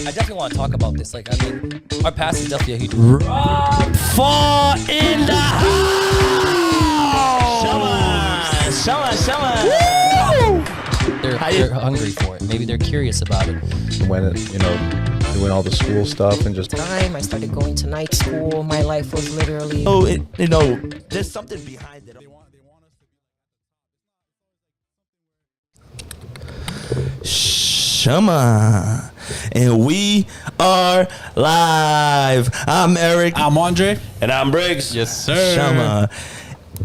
I definitely want to talk about this. Like, I mean, our past is definitely a huge fall in the house. Show us. They're hungry for it. Maybe they're curious about it. When doing all the school stuff and just I started going to night school. My life was literally. There's something behind it. Shama, and we are live. I'm Eric. I'm Andre. And I'm Briggs. Yes, sir. Shama.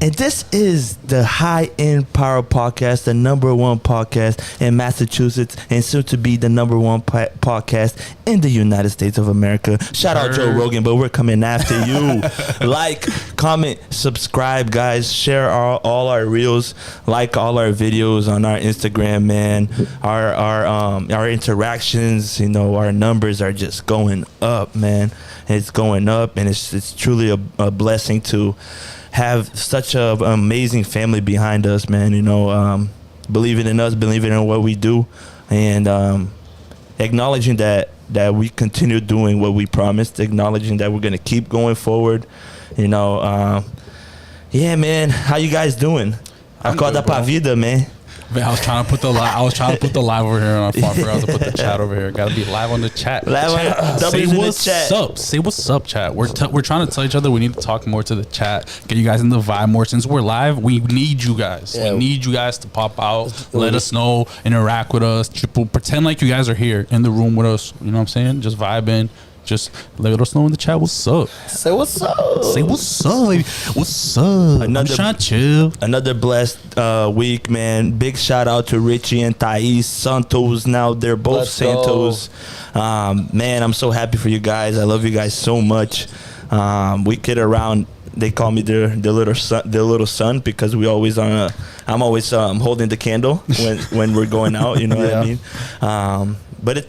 And this is the High End Power Podcast, the #1 podcast in Massachusetts, and soon to be the #1 podcast in the United States of America. Shout out Joe Rogan, but we're coming after you. Like, comment, subscribe, guys. Share all our reels, like all our videos on our Instagram, man. Our interactions, our numbers are just going up, man. It's going up, and it's truly a blessing to have such an amazing family behind us, man. Believing in us, believing in what we do, and acknowledging that we continue doing what we promised, acknowledging that we're gonna keep going forward. Yeah, man. How you guys doing? Acorda pra vida, man. I was trying to put the live over here on our phone. I forgot to put the chat over here. Got to be live on the chat. Say what's up. Say what's up, chat. We're trying to tell each other we need to talk more to the chat. Get you guys in the vibe more. Since we're live, we need you guys. Yeah. We need you guys to pop out. Let us know. Interact with us. Pretend like you guys are here in the room with us. You know what I'm saying? Just vibing. Just let us know in the chat what's up. Say what's up. Say what's up, baby. What's up? I'm trying to chill. Another blessed week, man. Big shout out to Richie and Thais Santos. Now they're both Santos. Man, I'm so happy for you guys. I love you guys so much. We kid around. They call me their little son because we always I'm always holding the candle when we're going out. You know what I mean? But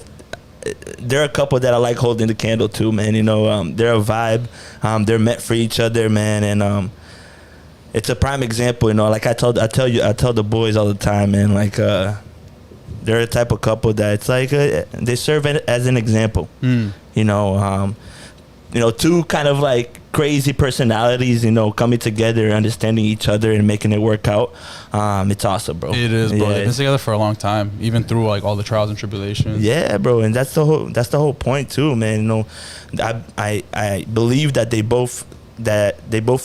there are a couple that I like holding the candle to, man. They're a vibe. They're meant for each other, man. And it's a prime example. Like I tell the boys all the time, man. Like they're a type of couple that it's like they serve as an example. Two kind of like crazy personalities, coming together, understanding each other, and making it work out. It's awesome, bro. It is, bro. They've been together for a long time, even through like all the trials and tribulations. Yeah, bro, and that's the whole point too, man. I believe that they both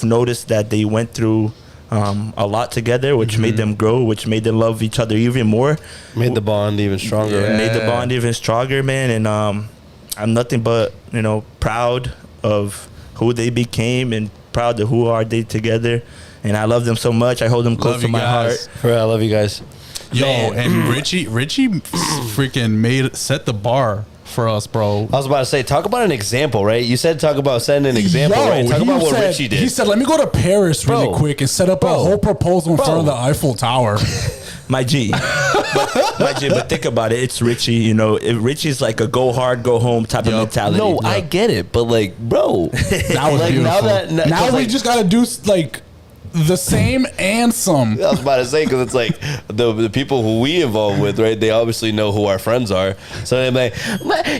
noticed that they went through a lot together, which made them grow, which made them love each other even more. Made the bond even stronger. Yeah. Made the bond even stronger, man. And I'm nothing but proud of who they became and proud of who are they together. And I love them so much. I hold them close to my heart. I love you guys. Yo, and Richie freaking set the bar for us, bro. I was about to say, talk about an example, right? You said talk about setting an example, right? Talk about what Richie did. He said, let me go to Paris really quick and set up a whole proposal in front of the Eiffel Tower. My G. But think about it. It's Richie, Richie's like a go hard, go home type of mentality. No, I get it. But like, bro. That was beautiful. Now we just got to do like the same and some. I was about to say, because it's like the people who we involve with, right? They obviously know who our friends are. So they're like,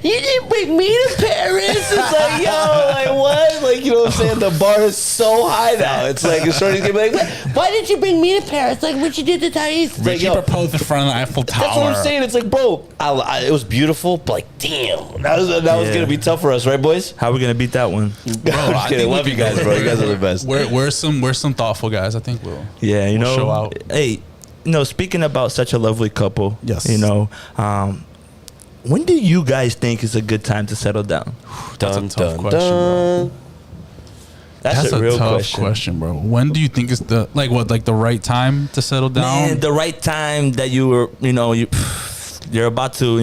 you didn't bring me to Paris. It's like, yo, like what? Like, you know what I'm saying? The bar is so high now. It's like, Shorty's gonna be like, why did you bring me to Paris? Like, what you did to Thais? Richie proposed in front of the Eiffel Tower. That's what I'm saying. It's like, bro, it was beautiful, but like, damn, that was gonna be tough for us, right, boys? How are we gonna beat that one? Bro, I love you guys, bro. You guys are the best. We're some thoughtful guys. I think we'll show out. Hey, speaking about such a lovely couple, yes, when do you guys think is a good time to settle down? That's a tough question, bro. That's a real tough question, bro. When do you think is the right time to settle down? Man, the right time that you were, you're about to,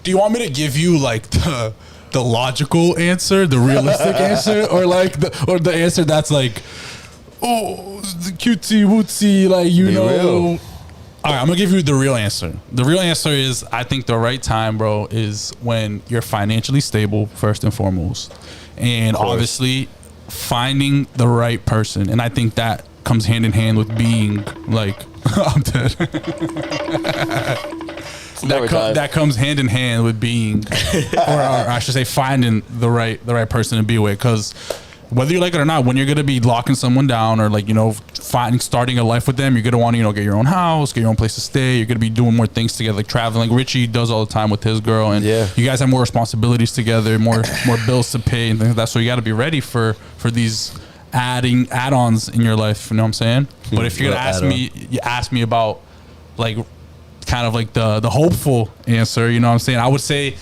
Do you want me to give you like the logical answer, the realistic answer, or like the answer that's like, oh, the cutesy wootsy, like real. All right, I'm gonna give you the real answer. The real answer is, I think the right time, bro, is when you're financially stable first and foremost, and obviously finding the right person. And I think that comes hand in hand with being like, I'm dead. that comes hand in hand with being, or I should say, finding the right person to be with. Because whether you like it or not, when you're gonna be locking someone down or like starting a life with them, you're gonna want to get your own house, get your own place to stay. You're gonna be doing more things together, like traveling. Like Richie does all the time with his girl, and you guys have more responsibilities together, more bills to pay, and things like that. So you got to be ready for these add-ons in your life. You know what I'm saying? But if you're gonna ask me about like kind of like the hopeful answer, you know what I'm saying? I would say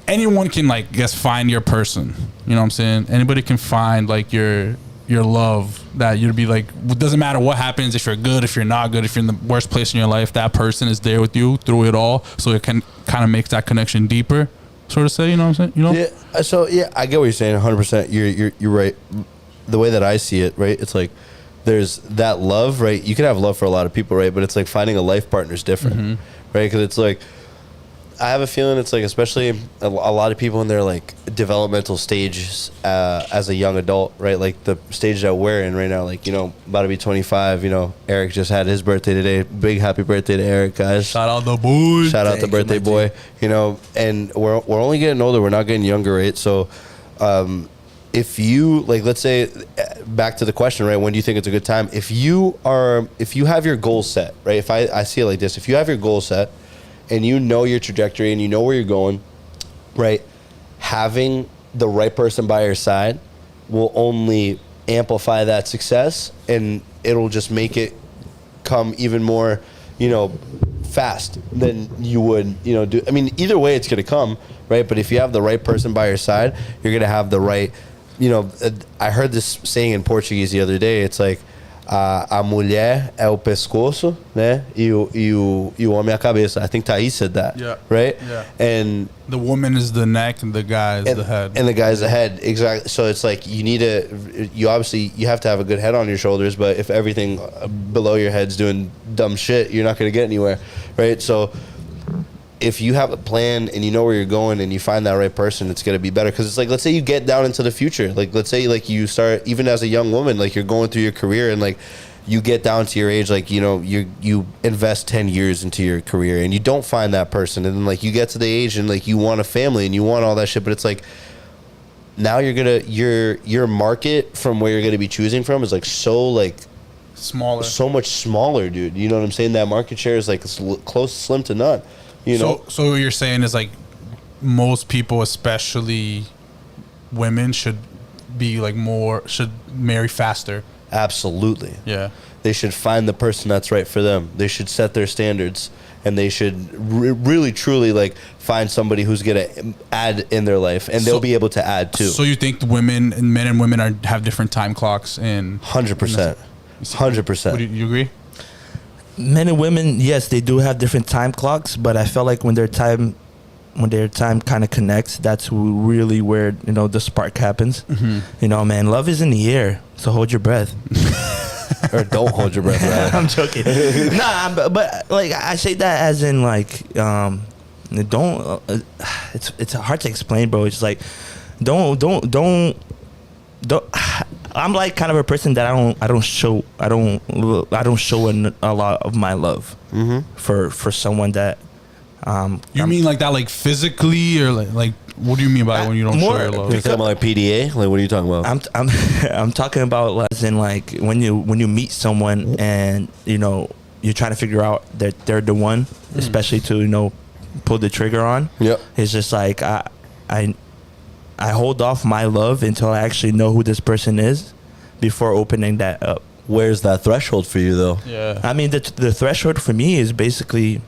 anyone can find your person. You know what I'm saying? Anybody can find like your love that you'd be like, it doesn't matter what happens, if you're good, if you're not good, if you're in the worst place in your life, that person is there with you through it all. So it can kind of make that connection deeper, sort of say, you know what I'm saying? You know? Yeah. So yeah, I get what you're saying 100%. You're right. The way that I see it, right? It's like there's that love, right? You can have love for a lot of people, right? But it's like finding a life partner is different, right? Because it's like, I have a feeling it's like, especially a lot of people in their like developmental stages as a young adult, right? Like the stage that we're in right now, like, about to be 25, Eric just had his birthday today. Big happy birthday to Eric, guys. Shout out the boy. Shout out the birthday boy, and we're only getting older. We're not getting younger, right? So, if you let's say back to the question, right? When do you think it's a good time? If you have your goals set, right? If I see it like this, if you have your goals set and you know your trajectory and you know where you're going, right? Having the right person by your side will only amplify that success, and it'll just make it come even more, fast than you would, do. I mean, either way it's going to come, right? But if you have the right person by your side, you're going to have the right, I heard this saying in Portuguese the other day. It's like, a mulher é o pescoço, né? E o homem é a cabeça. I think Thais said that. Yeah. Right? Yeah. And the woman is the neck and the guy is the head. And the guy is the head. Exactly. So it's like you have to have a good head on your shoulders, but if everything below your head's doing dumb shit, you're not going to get anywhere. Right? So if you have a plan and you know where you're going and you find that right person, it's going to be better. Because it's like, let's say you get down into the future. Like, let's say you start, even as a young woman, like you're going through your career and like you get down to your age, like, you invest 10 years into your career and you don't find that person. And then like you get to the age and like you want a family and you want all that shit. But it's like, now your market from where you're going to be choosing from is like so like smaller, so much smaller, dude. You know what I'm saying? That market share is like close, slim to none. So what you're saying is like most people, especially women, should marry faster. Absolutely. Yeah. They should find the person that's right for them. They should set their standards, and they should really, truly like find somebody who's gonna add in their life, and they'll be able to add too. So you think men and women have different time clocks? 100%. 100%. Do you agree? Men and women, yes, they do have different time clocks, but I felt like when their time kind of connects, that's really where the spark happens. Man, love is in the air, so hold your breath. Or don't hold your breath. Right? I'm joking. but like I say that as in like don't. It's hard to explain, bro. It's like don't. I'm like kind of a person that I don't show a lot of my love for someone that. You mean like that, like physically, or like what do you mean by when you don't show your love? You're talking about like PDA? Like what are you talking about? I'm talking about as in like when you meet someone and you're trying to figure out that they're the one, especially to pull the trigger on. Yep. It's just like I hold off my love until I actually know who this person is before opening that up. Where's that threshold for you, though? Yeah. I mean, the threshold for me is basically,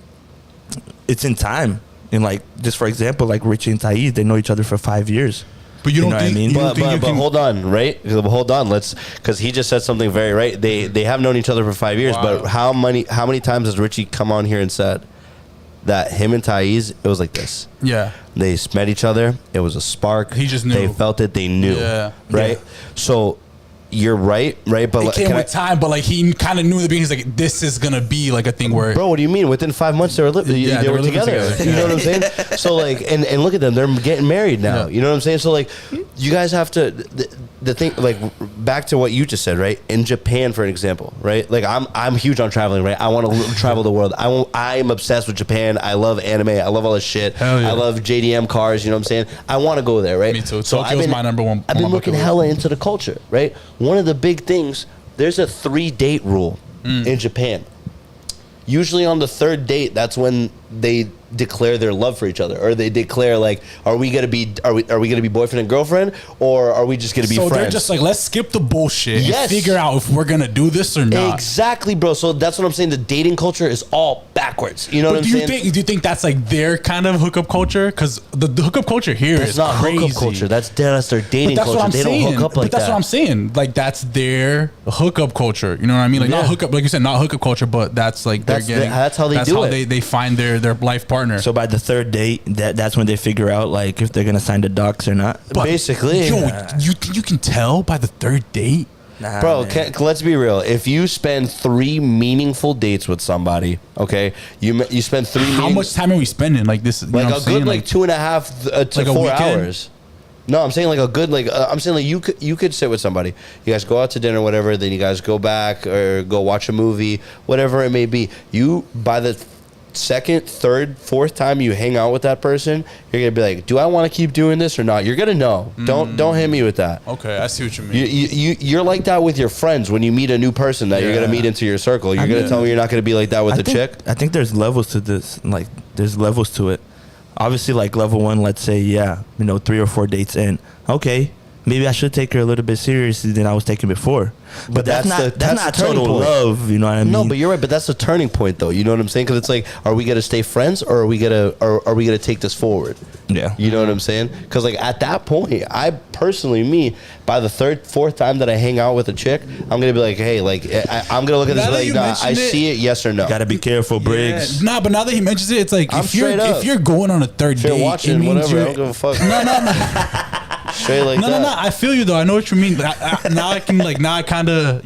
it's in time. And like, just for example, like Richie and Thais, they know each other for 5 years. But you don't know think, what I mean? But hold on, right? Hold on, because he just said something very right. They have known each other for 5 years, but how many times has Richie come on here and said that him and Thais, it was like this? Yeah. They met each other. It was a spark. He just knew. They felt it. They knew. Yeah. Right? Yeah. So you're right, but It like, came with time, but like he kind of knew the beginning. He's like, this is gonna be like a thing where, bro, what do you mean? Within 5 months they were they were living together. You know what I'm saying? So like, and look at them, they're getting married now. Yeah. You know what I'm saying? So like, you guys have to the thing, like, back to what you just said, right? In Japan, for an example, right? Like I'm huge on traveling, right? I want to travel the world. I'm obsessed with Japan. I love anime. I love all this shit. Hell yeah. I love JDM cars. You know what I'm saying? I want to go there, right? Me too. So Tokyo's my number one. I've been on my looking bucket list. hella into the culture, right? One of the big things, there's a 3-date rule in Japan. Usually on the third date, that's when they declare their love for each other, or they declare like, are we gonna be boyfriend and girlfriend, or are we just gonna be So friends? they're just like, let's skip the bullshit Yes. and figure out if we're gonna do this or not. Exactly, bro. So that's what I'm saying. The dating culture is all backwards. You know what I'm Do you saying? think that's like their kind of hookup culture? Because the hookup culture here That's is not crazy. hookup culture. That's their dating But that's culture. what I'm They saying. don't hook up But like that's that. what I'm saying. Like that's their hookup culture. You know what I mean? Like not Yeah. hookup, like you said, not hookup culture, but that's like That's they're getting. that's how they do it. They find their life partner. So by the third date, that's when they figure out like if they're gonna sign the docs or not. But, Basically. yo, you can tell by the third date. Nah, Bro, man. let's be real. If you spend 3 meaningful dates with somebody, okay, you spend 3. How much time are we spending? Like this, you know Like what a I'm saying? good like 2.5 to like a 4 weekend? hours. No, I'm saying like a good I'm saying like you could sit with somebody. You guys go out to dinner, whatever. Then you guys go back or go watch a movie, whatever it may be. You by the second, third, fourth time you hang out with that person, you're gonna be like, do I want to keep doing this or not? You're gonna know. Don't hit me with that. Okay, I see what you mean. You're like that with your friends when you meet a new person that you're gonna Yeah. meet into your circle. You're I gonna mean, tell me you're not gonna be like that with I a think, chick. I think there's levels to this. Like there's levels to it. Obviously, like level 1, let's say, 3 or 4 dates in. Okay, maybe I should take her a little bit seriously than I was taking before. But that's not the turning total point. love. You know what I mean? No, but you're right. But that's the turning point, though. You know what I'm saying? Because it's like, are we gonna stay friends, or are we gonna take this forward? Yeah. You know what I'm saying? Because like at that point, I personally, by the third, fourth time that I hang out with a chick, I'm gonna be like, hey, like I'm gonna look at this Now that like, you nah, I mentioned it- see it, yes or no. Gotta be careful, Briggs. Nah, but now that he mentions it, it's like I'm straight up. if you're going on a third If you're date, it watching, means whatever, I you're don't give a fuck. no. Straight like No, that. no, no. I feel you though. I know what you mean. But now I can now I kind of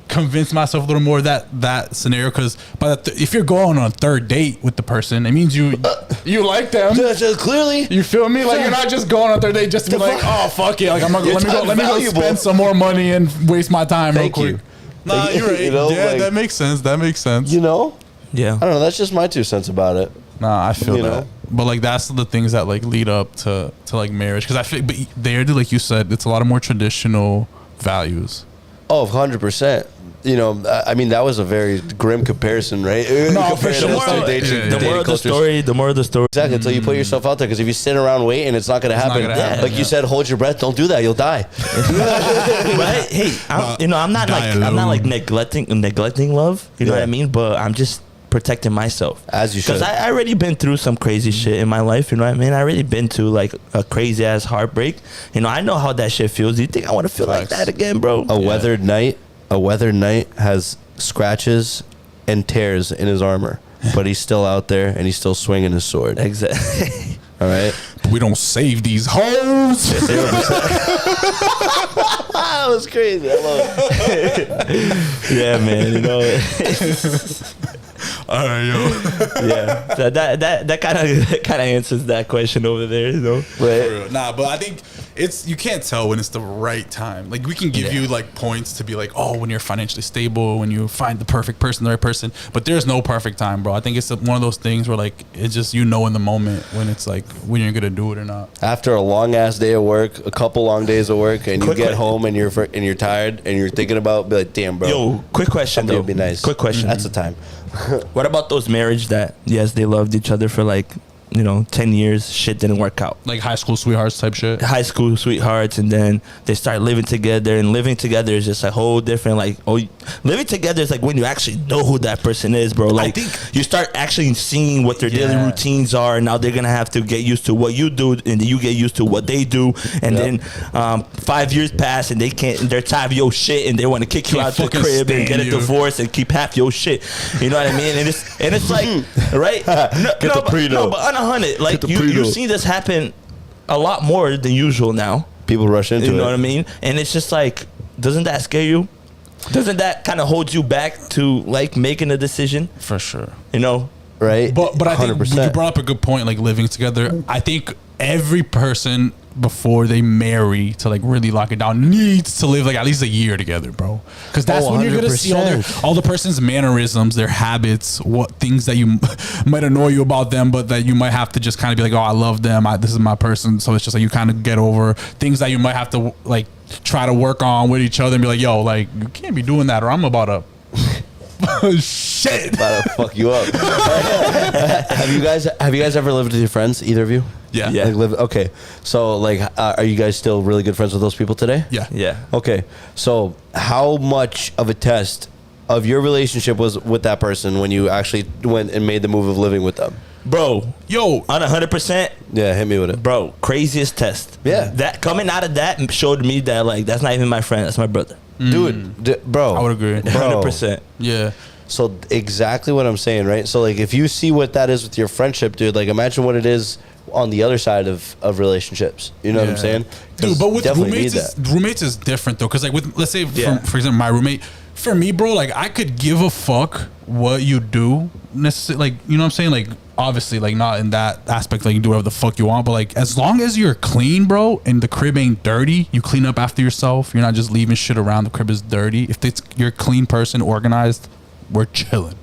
convince myself a little more of that scenario because if you're going on a third date with the person, it means you like them. Just clearly, You feel me? Like you're not just going on a third date just to be like, oh fuck it, like I'm gonna Your let me time's go valuable. spend some more money and waste my time Thank real you. quick. Nah, Like, you're right. you know, yeah, like- that makes sense. That makes sense. you know, Yeah. I don't know. That's just my 2 cents about it. Nah, I feel You that. know? But like that's the things that like lead up to like marriage because I feel but there like you said it's a lot of more traditional values. Oh, 100%. You know, I mean, that was a very grim comparison, right? No, for Compared sure. to The moral- dating- yeah, The dating moral of the cultures. story. The moral of the story. Exactly, until you put yourself out there. Because if you sit around waiting, it's not going to not happen. gonna happen, Like you yeah. said, hold your breath. Don't do that. You'll die. But hey, I'm not like neglecting love. You know what Yeah. I mean? But I'm just protecting myself. As you should. Because I already been through some crazy shit in my life. You know what I mean? I already been to like a crazy ass heartbreak. You know, I know how that shit feels. Do you think I want to feel like Facts. that again, bro? A weathered knight has scratches and tears in his armor, but he's still out there and he's still swinging his sword. Exactly. All right. We don't save these hoes. That was crazy. I love it. Yeah, man. You know. All right, yo. Yeah. So that kind of answers that question over there. You know. For real. Nah, but I think you can't tell when it's the right time. Like we can give you like points to be like, oh, when you're financially stable, when you find the perfect person, the right person. But there's no perfect time, bro. I think it's one of those things where like it's just in the moment when it's like when you're gonna do it or not. After a long ass day of work, a couple long days of work, and you Quick get question. home and you're tired and you're thinking about, be like, damn, bro. Yo, quick question I think though. it'd be nice. Quick question. That's the time. What about those marriage that yes they loved each other for like 10 years, shit didn't work out. Like high school sweethearts type shit. High school sweethearts, and then they start living together, and living together is just a whole different living together is like when you actually know who that person is, bro. Like you start actually seeing what their daily routines are, and now they're gonna have to get used to what you do, and you get used to what they do, and then 5 years pass and they're tired of your shit, and they want to kick you out the fucking crib and stand get a you. divorce and keep half your shit. You know what I mean? And it's like right? the prenup. But on a hundred, like Get the you prenup. see this happen a lot more than usual now. People rush into it. You know what I mean? And it's just like doesn't that scare you? Doesn't that kind of hold you back to like making a decision? For sure. You know, Right? But I think 100%. you brought up a good point, like living together. I think every person before they marry to like really lock it down needs to live like at least a year together, bro. Because that's when you're gonna see all the person's mannerisms, their habits, what things that you might annoy you about them, but that you might have to just kind of be like, oh, I love them, this is my person. So it's just like you kind of get over things that you might have to like try to work on with each other and be like, yo, like you can't be doing that, or I'm about to. Shit. About to fuck you up. Have you guys ever lived with your friends? Either of you? Yeah. Yeah. Like okay. So like, are you guys still really good friends with those people today? Yeah. yeah. Okay. So how much of a test of your relationship was with that person when you actually went and made the move of living with them? Bro, Yo, on 100%, Yeah, hit me with it. bro, craziest test. Yeah. That coming out of that showed me that like that's not even my friend, that's my brother. Dude, bro. I would agree. Bro. 100%. Yeah. So exactly what I'm saying, right? So like if you see what that is with your friendship, dude, like imagine what it is on the other side of relationships. You know what I'm Yeah. saying? Dude, but with Definitely roommates, need is, roommates is different though. Cause like with, let's say Yeah. for example, my roommate, for me, bro, like I could give a fuck what you do necessarily. Like, you know what I'm saying? Like obviously like not in that aspect, like you do whatever the fuck you want, but like as long as you're clean, bro, and the crib ain't dirty, you clean up after yourself. You're not just leaving shit around. The crib is dirty. If you're a clean person, organized, we're chilling.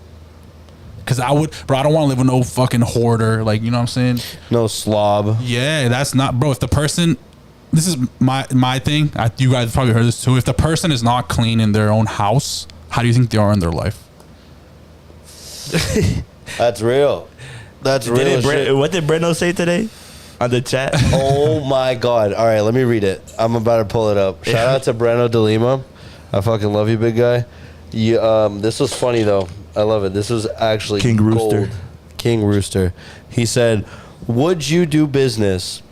Cause I don't want to live with no fucking hoarder. Like, you know what I'm saying? No slob. Yeah, that's not, bro. If the person, this is my thing. You guys probably heard this too. If the person is not clean in their own house, how do you think they are in their life? That's real. That's real shit. What did Breno say today on the chat? Oh my god. All right, let me read it. I'm about to pull it up. Shout out to Breno de Lima. I fucking love you, big guy. You, this was funny though. I love it. This was actually King gold. Rooster. King Rooster. He said, "Would you do business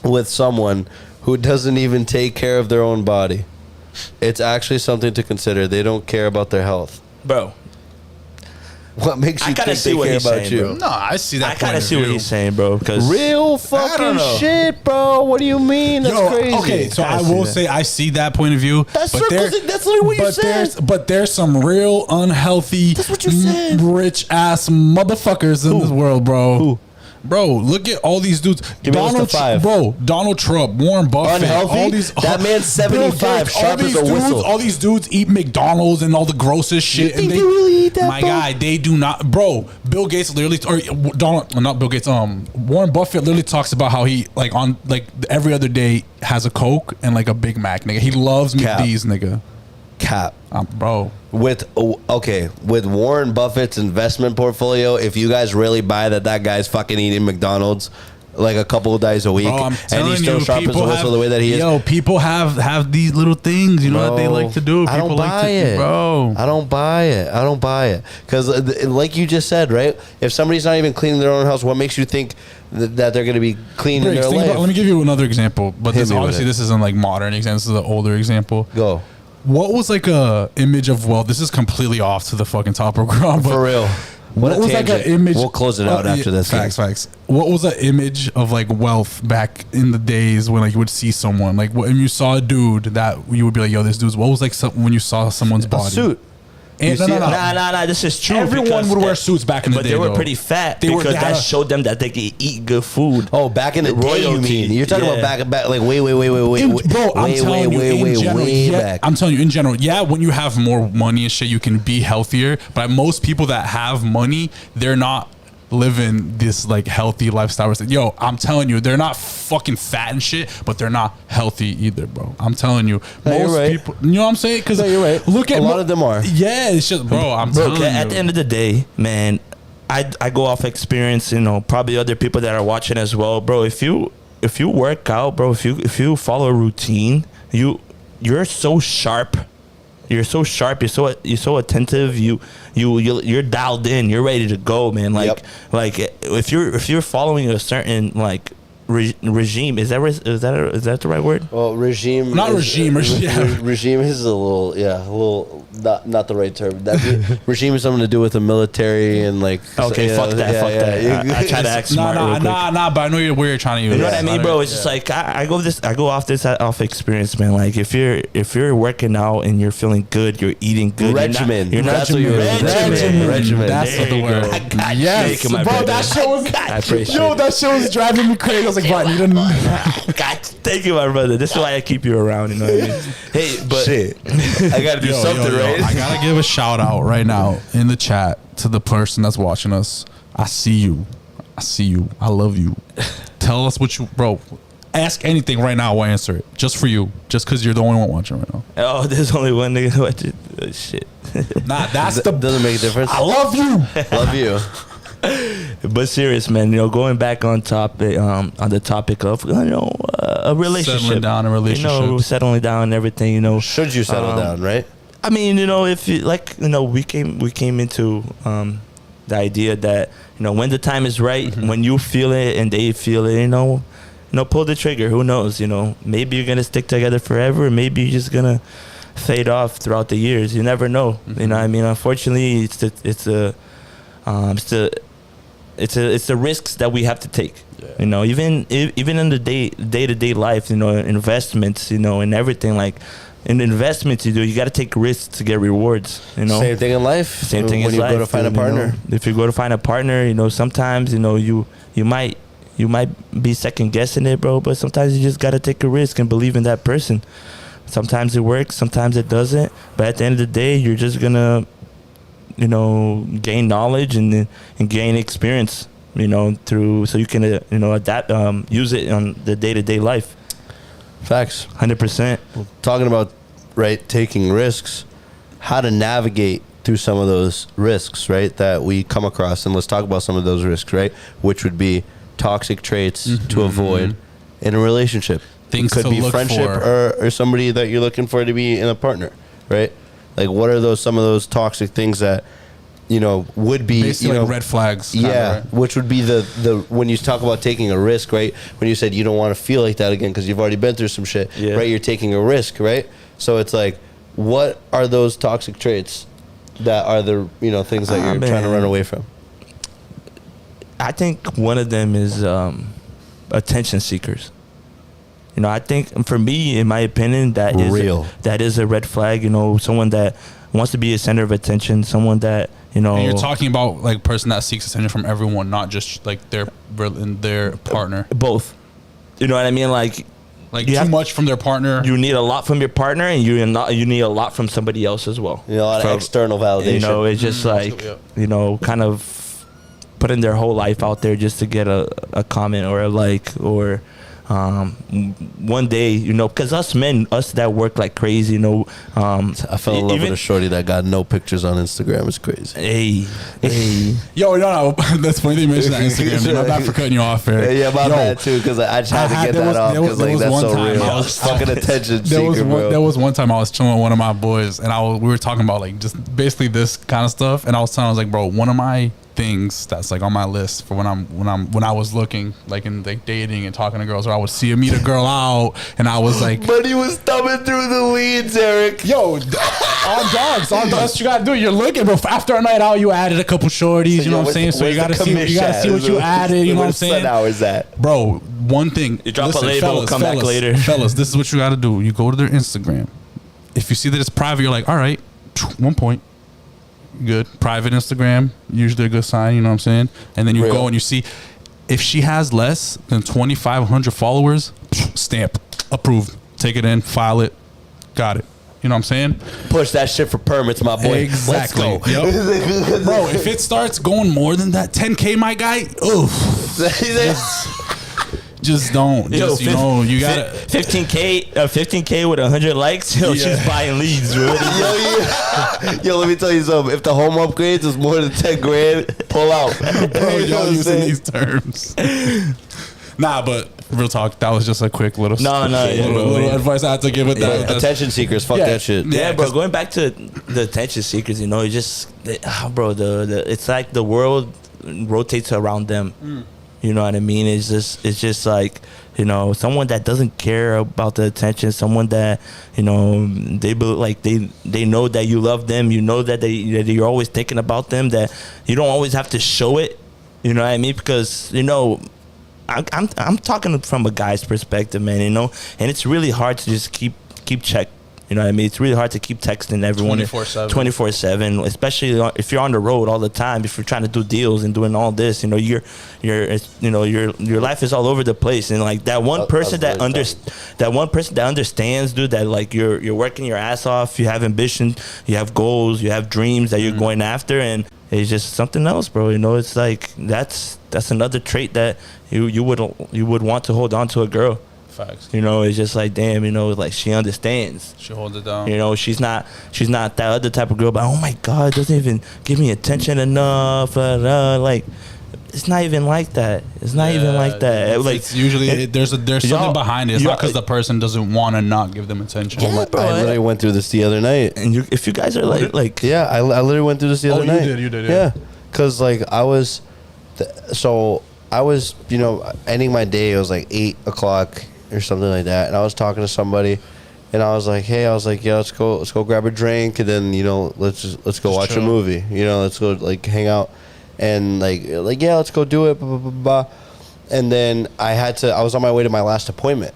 with someone who doesn't even take care of their own body? It's actually something to consider. They don't care about their health." Bro, What makes I you kinda think see they what care he's about saying, you? bro. No, I see that. I kind of see what he's saying, bro. Because Real I fucking don't know. shit, bro. What do you mean? That's crazy. Okay, so I see will that. say I see that point of view. That's but that's literally what you said. But there's some real unhealthy, That's what you said. rich ass motherfuckers in this world, bro. Who? Bro, look at all these dudes. Give me a list of five. Bro, Donald Trump, Warren Buffett, Unhealthy? all these. That man's Bill 75, Gates, sharp all as these a dudes, whistle. all these dudes eat McDonald's and all the grossest shit. think and they really eat that, My bro? guy, they do not. Bro, Bill Gates literally, or Donald, not Bill Gates. Warren Buffett literally talks about how he like on like every other day has a Coke and like a Big Mac, nigga. He loves Cap. McD's, nigga. Cap. Bro. With Warren Buffett's investment portfolio, if you guys really buy that guy's fucking eating McDonald's like a couple of days a week, Bro, I'm and telling he's still you, sharp as a people whistle have, the way that he is. Yo, people have these little things, you know, that they Bro, like to do. I don't People like buy to, it, bro. I don't buy it. Because, like you just said, right? If somebody's not even cleaning their own house, what makes you think that they're going to be clean in Briggs, their think life? about- let me give you another example, but Hit this me with obviously it. this isn't like modern example. This is an older example. Go. What was like a image of wealth? This is completely off to the fucking top of ground, but For real. What was like an image? We'll close it out after this. Facts. What was an image of like wealth back in the days when like you would see someone like when you saw a dude that you would be like, yo, this dude's. What was like when you saw someone's body? A suit. And, You see it? Nah, this is true. Everyone because would wear suits back in the but day, they were though. pretty fat They were- because they had that a- showed them that they could eat good food. Oh, back in the day, you Royalty, mean? You're talking yeah. about back, like way Bro, I'm telling you, in general, yeah, back. I'm telling you, in general, yeah, when you have more money and shit, you can be healthier. But most people that have money, they're not living this like healthy lifestyle. Yo, I'm telling you, they're not fucking fat and shit, but they're not healthy either, bro. I'm telling you, No, you're most right. people, you know what I'm saying? Because No, you're right. Look at A lot of them are. Yeah, it's just, bro. I'm Bro, telling you. at the end of the day, man, I go off experience. You know, probably other people that are watching as well, bro. If you work out, bro, if you follow a routine, you're so sharp. You're so sharp. You're so attentive. You're dialed in. You're ready to go, man. Like Yep. if you're following a certain like regime. Is that the right word? Well, regime. Not regime. Regime is a little not the right term. Regime is something to do with the military and like. Okay, fuck that. I try to act smart. Nah. But I know where you're trying to use. You know what I mean, bro? It's just like I go off experience, man. Like if you're working out and you're feeling good, you're eating good. Regimen. You're not That's what you're regimen. That's what the word. I got you. Yes, Bro, bro. That shit was. I appreciate Yo, it. that shit was driving me crazy. I was like, "But you didn't." Thank you, my brother. This is why I keep you around. You know what I mean? Hey, but Shit. I gotta do something, right? I gotta give a shout out right now in the chat to the person that's watching us. I see you. I love you. Tell us what you, bro. Ask anything right now. I'll answer it just for you. Just because you're the only one watching right now. oh, there's only one nigga watching. Shit. Nah, that's Doesn't make a difference. I love you. Love you. But serious, man. You know, going back on topic, on the topic of a relationship, Settling down in relationships. You know, settling down and everything. You know, Should you settle down, right? I mean, you know, if you like, you know, we came into the idea that when the time is right, when you feel it and they feel it, pull the trigger. Who knows? Maybe you're gonna stick together forever. Maybe you're just gonna fade off throughout the years. You never know. You know what I mean? Unfortunately, it's the risks that we have to take. Yeah. Even in the day-to-day life, investments, and everything. Like in investments, you got to take risks to get rewards. Same thing in life. Same thing when in you life. go to find a partner. If you go to find a partner, sometimes you might be second guessing it, bro. But sometimes you just got to take a risk and believe in that person. Sometimes it works, sometimes it doesn't. But at the end of the day, you're just gonna gain knowledge and gain experience, through, so you can, adapt, use it on the day-to-day life. Facts. 100%. Talking about, right, taking risks, how to navigate through some of those risks, right, that we come across. And let's talk about some of those risks, right, which would be toxic traits to avoid in a relationship. Things could to be look friendship for. or somebody that you're looking for to be in a partner, right? Like, what are some of those toxic things that would be basically like red flags? Yeah, right? which would be the when you talk about taking a risk, right? When you said you don't want to feel like that again because you've already been through some shit, right? You're taking a risk, right? So it's like, what are those toxic traits that are the things that you're trying to run away from? I think one of them is attention seekers. I think for me, in my opinion, that is a red flag. Someone that wants to be a center of attention, someone that And you're talking about like a person that seeks attention from everyone, not just like their partner. Both. You know what I mean? Like too much from their partner. You need a lot from your partner, and you need a lot from somebody else as well. A lot of external validation. It's just kind of putting their whole life out there just to get a comment or a like or one day, because us men, us that work like crazy, I fell in love with a shorty that got no pictures on Instagram. It's crazy. Hey. Yo, no, that's funny that you mentioned that Instagram. I'm not for cutting you off here. Yeah, my bad too, because I just had to get that off because that's so real. I was fucking attention seeker, bro. There was one time I was chilling with one of my boys, and we were talking about like just basically this kind of stuff, and I was like, bro, one of my things that's like on my list for when I was looking like in like dating and talking to girls, or I would meet a girl out and I was like, but he was thumbing through the weeds, Eric. Yo, on dogs, that's what you gotta do. You're looking, but after a night out, you added a couple shorties. So you know what I'm saying? So you gotta see what you added. You know what I'm saying? Hours at, bro. One thing, you drop a label, come back later, fellas. This is what you gotta do. You go to their Instagram. If you see that it's private, you're like, all right, 1 point. Good. Private Instagram, usually a good sign, you know what I'm saying? And then you go and you see if she has less than 2,500 followers, stamp, approved. Take it in, file it, got it. You know what I'm saying? Push that shit for permits, my boy. Exactly. Let's go. Yep. Bro, if it starts going more than that, 10K, my guy, oof. Just don't. Yo, you gotta 15K with 100 likes. She's buying leads, bro. Yo, let me tell you something. If the home upgrades is more than 10 grand, pull out. Bro, y'all using these terms. Nah, but real talk, that was just a quick little little advice I had to give it. Attention seekers, fuck that shit. Yeah, bro. Going back to the attention seekers, it's like the world rotates around them. You know what I mean? It's just like, you know, someone that doesn't care about the attention, someone that, you know, they know that you love them, you know that you're always thinking about them, that you don't always have to show it. You know what I mean? Because, you know, I'm talking from a guy's perspective, man, you know, and it's really hard to just keep check. You know what I mean? It's really hard to keep texting everyone 24/7, especially if you're on the road all the time. If you're trying to do deals and doing all this, you know, your life is all over the place. And like that one person that understands, dude, that like you're working your ass off. You have ambition, you have goals, you have dreams that you're going after, and it's just something else, bro. You know, it's like that's another trait that you would want to hold on to a girl. Facts. You know, it's just like, damn, you know, like she understands. She holds it down. You know, she's not that other type of girl, but oh my God, doesn't even give me attention enough. Like, it's not even like that. It's not even like that. Like, it's usually there's something behind it. It's not because the person doesn't want to not give them attention. Yeah, bro, I literally went through this the other night. And if you guys are like, yeah, I literally went through this the other night. You did, yeah. Cause like I was, you know, ending my day. It was like 8 o'clock or something like that, and I was talking to somebody, and I was like, yeah, let's go grab a drink, and then, you know, let's go watch a movie, you know, let's go like hang out, and like yeah, let's go do it, blah, blah, blah, blah. And then I was on my way to my last appointment.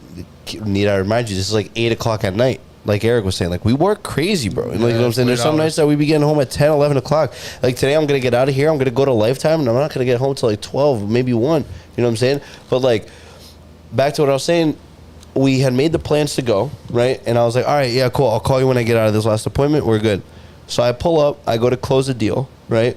Need I remind you, this is like 8 o'clock at night. Like Eric was saying, like we work crazy, bro. And like, you know what I'm saying? There's some nights that we be getting home at 10, 11 o'clock. Like today, I'm gonna get out of here. I'm gonna go to Lifetime, and I'm not gonna get home till like 12, maybe 1. You know what I'm saying? But like, back to what I was saying, we had made the plans to go, right? And I was like, all right, yeah, cool. I'll call you when I get out of this last appointment. We're good. So I pull up. I go to close the deal, right?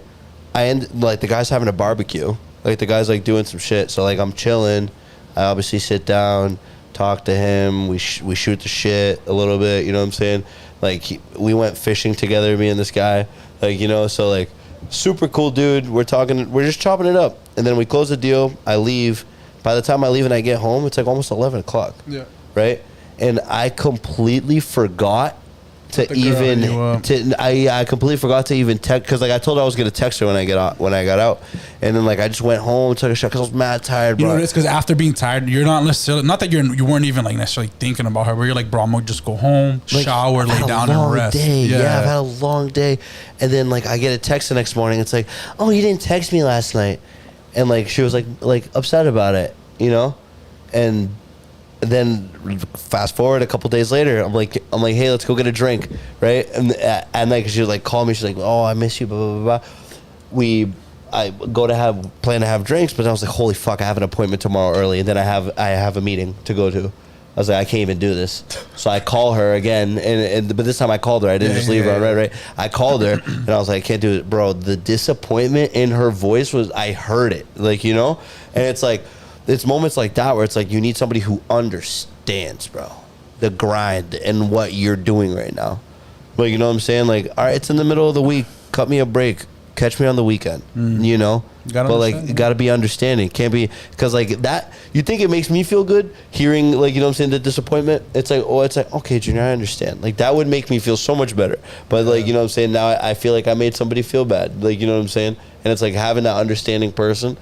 Like the guy's having a barbecue. Like the guy's like doing some shit. So like I'm chilling. I obviously sit down, talk to him. We shoot the shit a little bit. You know what I'm saying? Like we went fishing together, me and this guy. Like, you know, so like super cool dude. We're talking. We're just chopping it up. And then we close the deal. I leave. By the time I leave and I get home, it's like almost 11 o'clock. Yeah. Right? And I completely forgot to even I completely forgot to even text, because like I told her I was gonna text her when I got out, and then like I just went home, took a shot because I was mad tired, bro. You know, it's because after being tired, you're not necessarily, not that you weren't even like necessarily thinking about her, but you're like, bro, I'm gonna just go home, like, shower, lay down and rest. Yeah, I've had a long day, and then like I get a text the next morning. It's like, oh, you didn't text me last night, and like she was like upset about it, you know, and then fast forward a couple days later, I'm like, hey, let's go get a drink, right? And like she was like, call me. She's like, oh, I miss you, blah blah blah. I plan to have drinks, but I was like, holy fuck, I have an appointment tomorrow early, and then I have a meeting to go to. I was like, I can't even do this. So I call her again, but this time I called her. I didn't just leave her, right? I called her, and I was like, I can't do it, bro. The disappointment in her voice I heard it, like, you know, and it's like. It's moments like that where it's like you need somebody who understands, bro, the grind and what you're doing right now. Like, you know what I'm saying? Like, all right, it's in the middle of the week. Cut me a break. Catch me on the weekend. You know? But like, you gotta be understanding. Can't be, because like that, you think it makes me feel good hearing, like, you know what I'm saying, the disappointment. It's like, okay, Junior, I understand. Like, that would make me feel so much better. But like, you know what I'm saying, now I feel like I made somebody feel bad. Like, you know what I'm saying? And it's like having that understanding person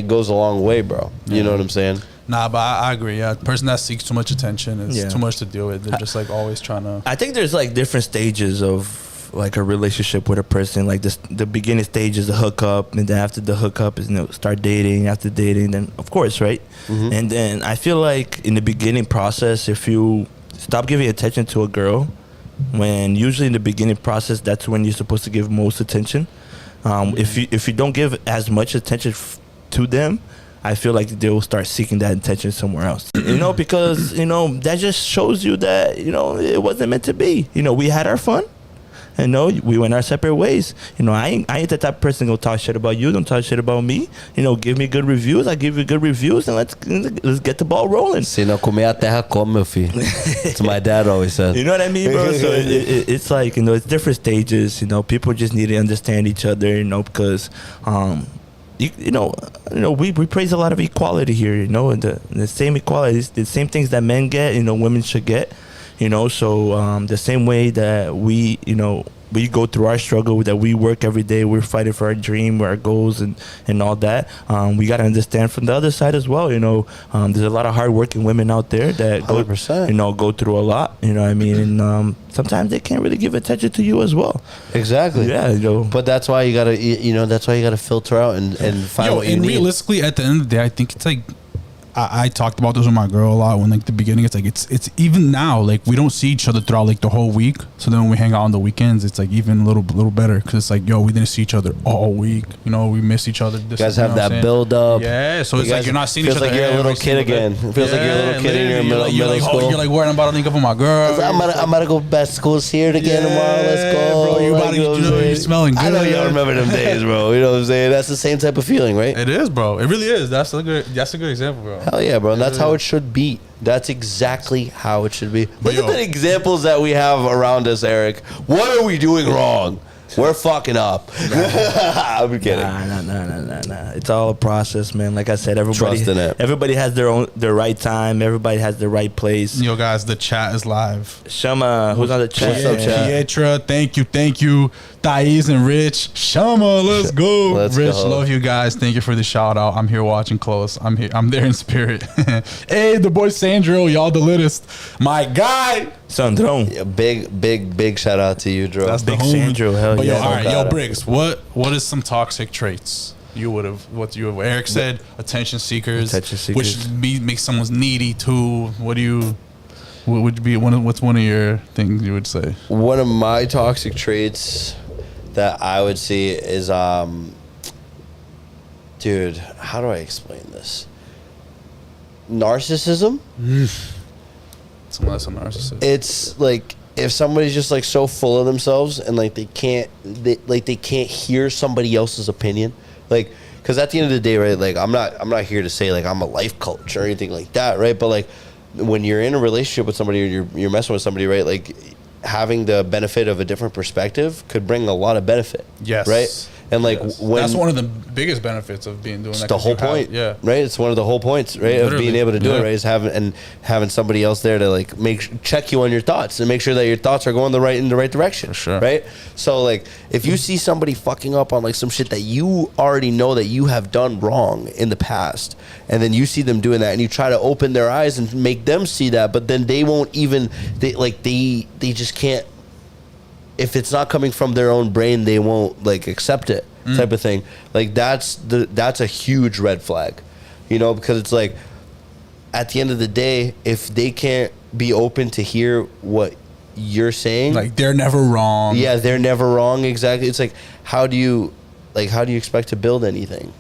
goes a long way, bro. You know what I'm saying? Nah, but I agree. Yeah, the person that seeks too much attention is too much to deal with. They're just like always trying to. I think there's like different stages of like a relationship with a person. Like the beginning stage is the hookup, and then after the hookup is, you know, start dating. After dating, then of course, right? Mm-hmm. And then I feel like in the beginning process, if you stop giving attention to a girl, when usually in the beginning process, that's when you're supposed to give most attention. If you don't give as much attention to them, I feel like they will start seeking that attention somewhere else. You know, because, you know, that just shows you that, you know, it wasn't meant to be. You know, we had our fun. You know, we went our separate ways. You know, I ain't the type of person gonna talk shit about you. Don't talk shit about me. You know, give me good reviews. I give you good reviews, and let's get the ball rolling. Se não comer a terra come, meu filho. That's what my dad always said. You know what I mean, bro? So it's like, you know, it's different stages. You know, people just need to understand each other. You know, because you know, we praise a lot of equality here. You know, and the same equality, the same things that men get, you know, women should get. You know, so the same way that we, you know, we go through our struggle, that we work every day, we're fighting for our dream, our goals, and all that. We got to understand from the other side as well. There's a lot of hardworking women out there that go, 100%. Go through a lot. You know what I mean? And sometimes they can't really give attention to you as well. Exactly. Yeah. But that's why you gotta, that's why you gotta filter out and find what you need. Realistically, at the end of the day, I think it's like, I talked about this with my girl a lot when like the beginning. It's like it's even now, like we don't see each other throughout like the whole week. So then when we hang out on the weekends, it's like even a little better because it's like, we didn't see each other all week. We miss each other. You guys have that build up. Yeah, so it's like you're not seeing each other. Feels like you're a little kid again. It feels like you're a little kid in your middle school. You're like, where I'm about to link up with my girl. I'm about to go back to school here again tomorrow. Let's go, bro. You're smelling good. I know y'all remember them days, bro. You know what I'm saying? That's the same type of feeling, right? It is, bro. It really is. That's a good example, bro. Hell yeah, bro. And that's how it should be. That's exactly how it should be. Look at the examples that we have around us, Eric. What are we doing wrong? We're fucking up. I'm kidding. Nah. It's all a process, man. Like I said, everybody has their right time. Everybody has their right place. Yo, guys, the chat is live. Shama, who's on the chat? What's up, chat? Pietra, thank you. Thais and Rich. Shama, let's go. Rich, love you guys. Thank you for the shout out. I'm here watching close. I'm there in spirit. Hey, the boy Sandro, y'all the littest. My guy. Sandro. Yeah, big shout out to you, Dro. That's Big the homie. Sandro, hell But yeah. all right, yo, Briggs, what is some toxic traits you would have? Eric said attention seekers, which makes someone needy too. What would be what's one of your things you would say? One of my toxic traits that I would see is, dude, how do I explain this? Narcissism. Someone that's a narcissist. It's like if somebody's just like so full of themselves and like they can't hear somebody else's opinion, like, because at the end of the day, right, like I'm not here to say like I'm a life coach or anything like that, right? But like when you're in a relationship with somebody or you're messing with somebody, right, like having the benefit of a different perspective could bring a lot of benefit. Yes. Right. And like when that's one of the biggest benefits of doing that. The whole point, right? It's one of the whole points, right, of being able to do it, right? Is having somebody else there to like check you on your thoughts and make sure that your thoughts are going in the right direction, for sure, right? So like if you see somebody fucking up on like some shit that you already know that you have done wrong in the past, and then you see them doing that, and you try to open their eyes and make them see that, but then they won't even they just can't. If it's not coming from their own brain, they won't like accept it, type of thing. Like that's a huge red flag, because it's like at the end of the day, if they can't be open to hear what you're saying, like they're never wrong. Yeah, they're never wrong. Exactly. It's like how do you expect to build anything?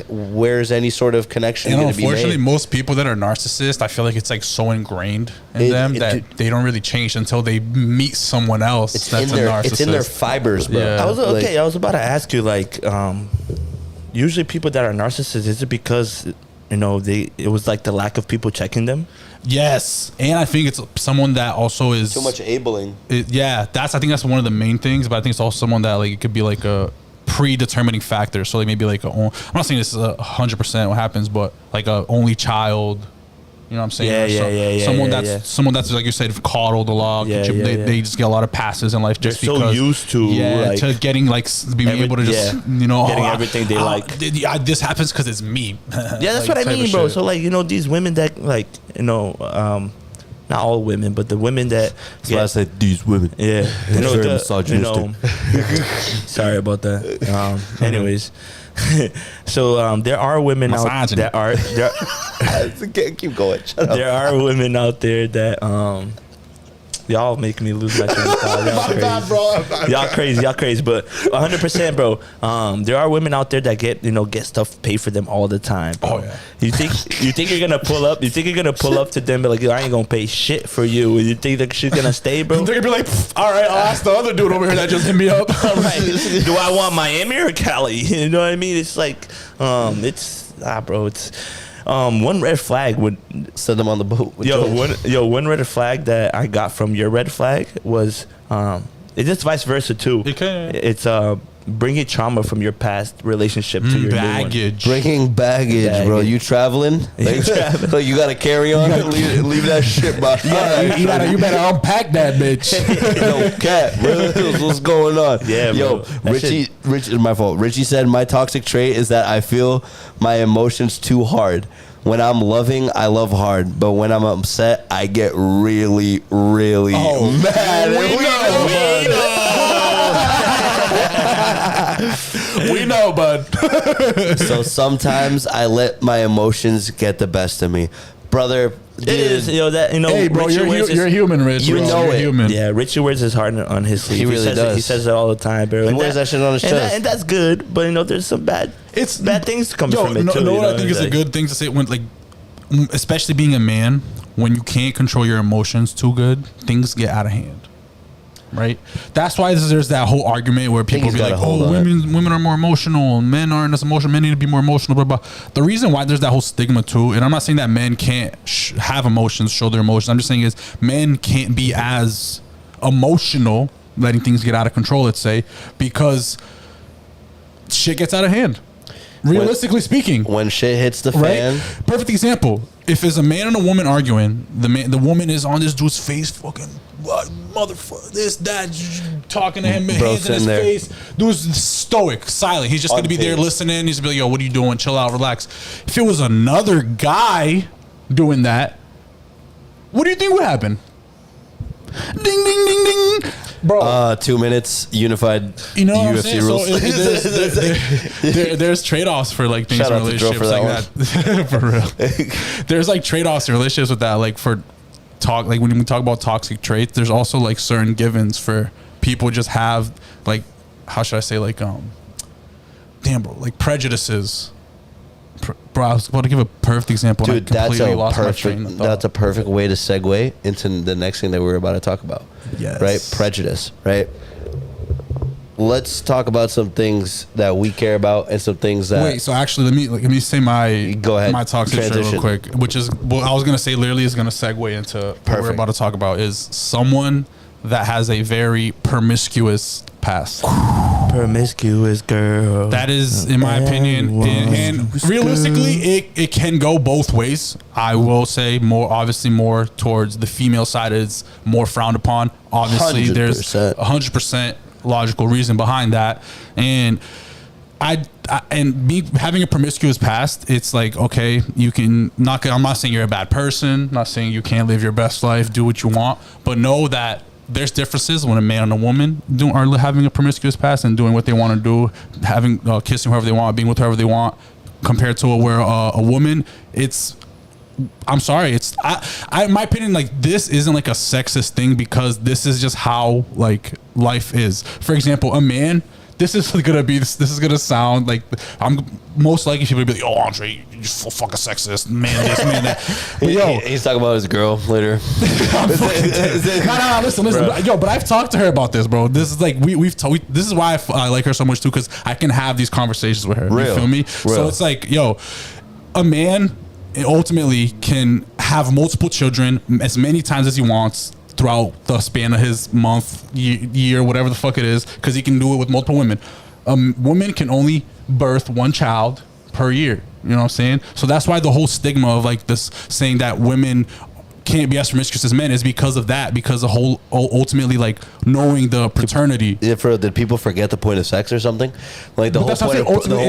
Where's any sort of connection going to be made? Unfortunately, most people that are narcissists, I feel like it's like so ingrained in them that they don't really change until they meet someone else that's a narcissist. It's in their fibers, bro. Yeah. I was about to ask you, like, usually people that are narcissists, is it because it was like the lack of people checking them? Yes, and I think it's someone that also is too much enabling. I think that's one of the main things. But I think it's also someone that like it could be like a predetermining factor. So like maybe like I'm not saying this is 100% what happens, but like a only child. You know what I'm saying? Someone that's like you said, coddled a lot. They just get a lot of passes in life just They're because so used to to getting like being able to just getting everything they like. This happens because it's me. Yeah, that's what I mean, bro. So like these women that like not all women, but the women that That's why I said these women. Yeah, very misogynistic. Sorry about that. Anyways. So there are women out that are keep going. Shut up. There are women out there that y'all make me lose my train of thought. Y'all crazy, but 100%, bro. There are women out there that get stuff paid for them all the time, bro. Oh yeah. You think you're gonna pull up? You think you're gonna pull up to them, but like, I ain't gonna pay shit for you? You think that she's gonna stay, bro? They're gonna be like, all right, I'll ask the other dude over here that just hit me up. All right. Do I want Miami or Cali? You know what I mean? It's like, bro. It's one red flag would send them on the boat. One red flag that I got from your red flag was it's just vice versa too. Okay. It's bringing trauma from your past relationship to your new one. Baggage. Bringing baggage, bro. You traveling? Like, like you got to carry on. Leave that shit behind. You better unpack that bitch. Yo, cat, bro. What's going on? Yeah, yo, bro. Richie, my fault. Richie said my toxic trait is that I feel my emotions too hard. When I'm loving, I love hard, but when I'm upset, I get really, really mad. We know, bud. So sometimes I let my emotions get the best of me, brother. It is, Hey, bro, you're human, Rich. You bro. know You're it. human. Yeah, Richie wears his heart on his sleeve. He really does. He says it all the time, bro. He wears that shit on his chest. And that's good, but there's some bad things coming from it too. Know what I think is a good thing to say when, like, especially being a man, when you can't control your emotions too good, things get out of hand. Right? That's why there's that whole argument where people be like, "Oh, women are more emotional, men aren't as emotional. Men need to be more emotional." Blah blah. The reason why there's that whole stigma too, and I'm not saying that men can't have emotions, show their emotions. I'm just saying is men can't be as emotional, letting things get out of control. Let's say because shit gets out of hand. Realistically speaking, when shit hits the fan, right? Perfect example. If it's a man and a woman arguing, the woman is on this dude's face, fucking motherfucker, this, that, talking to him, hands in his face. Dude's stoic, silent. He's just gonna be there listening. He's gonna be like, "Yo, what are you doing? Chill out, relax." If it was another guy doing that, what do you think would happen? Ding, ding, ding, ding. Bro, 2 minutes, unified UFC rules. So there's trade-offs for like things Shout in out to Joe relationships for like that. For real. There's like trade-offs in relationships with that. Like when we talk about toxic traits, there's also like certain givens for people just have like, how should I say, like damn bro, like prejudices. Bro, I was about to give a perfect example. Dude, and I completely lost my train of thought. That's a perfect way to segue into the next thing that we're about to talk about. Yes. Right? Prejudice, right? Let's talk about some things that we care about and some things that... Wait, so actually, let me say my toxic trait real quick, which is what I was going to say literally is going to segue into what we're about to talk about, is someone that has a very promiscuous past. Promiscuous girl. That is, in my opinion, and realistically, it can go both ways. I will say obviously more towards the female side is more frowned upon. Obviously, 100%. There's 100% logical reason behind that, and me having a promiscuous past, it's like, okay, I'm not saying you're a bad person, not saying you can't live your best life, do what you want, but know that there's differences when a man and a woman are having a promiscuous past and doing what they want to do, having kissing whoever they want, being with whoever they want, compared to where a woman, I'm sorry, in my opinion, like, this isn't like a sexist thing because this is just how like life is. For example, a man, this is gonna sound like I'm most likely people will be like, "Oh, Andre, you're fucking sexist, man, this, man, that." But yo, he's talking about his girl later. No, listen, yo, but I've talked to her about this, bro. This is like this is why I like her so much too, because I can have these conversations with her. You feel me? So it's like, yo, a man ultimately can have multiple children as many times as he wants throughout the span of his month, year, whatever the fuck it is, because he can do it with multiple women. A woman can only birth one child per year. You know what I'm saying? So that's why the whole stigma of like this saying that women can't be as promiscuous as men is because of that, because the whole ultimately like knowing the paternity. Did people forget the point of sex or something? Like the whole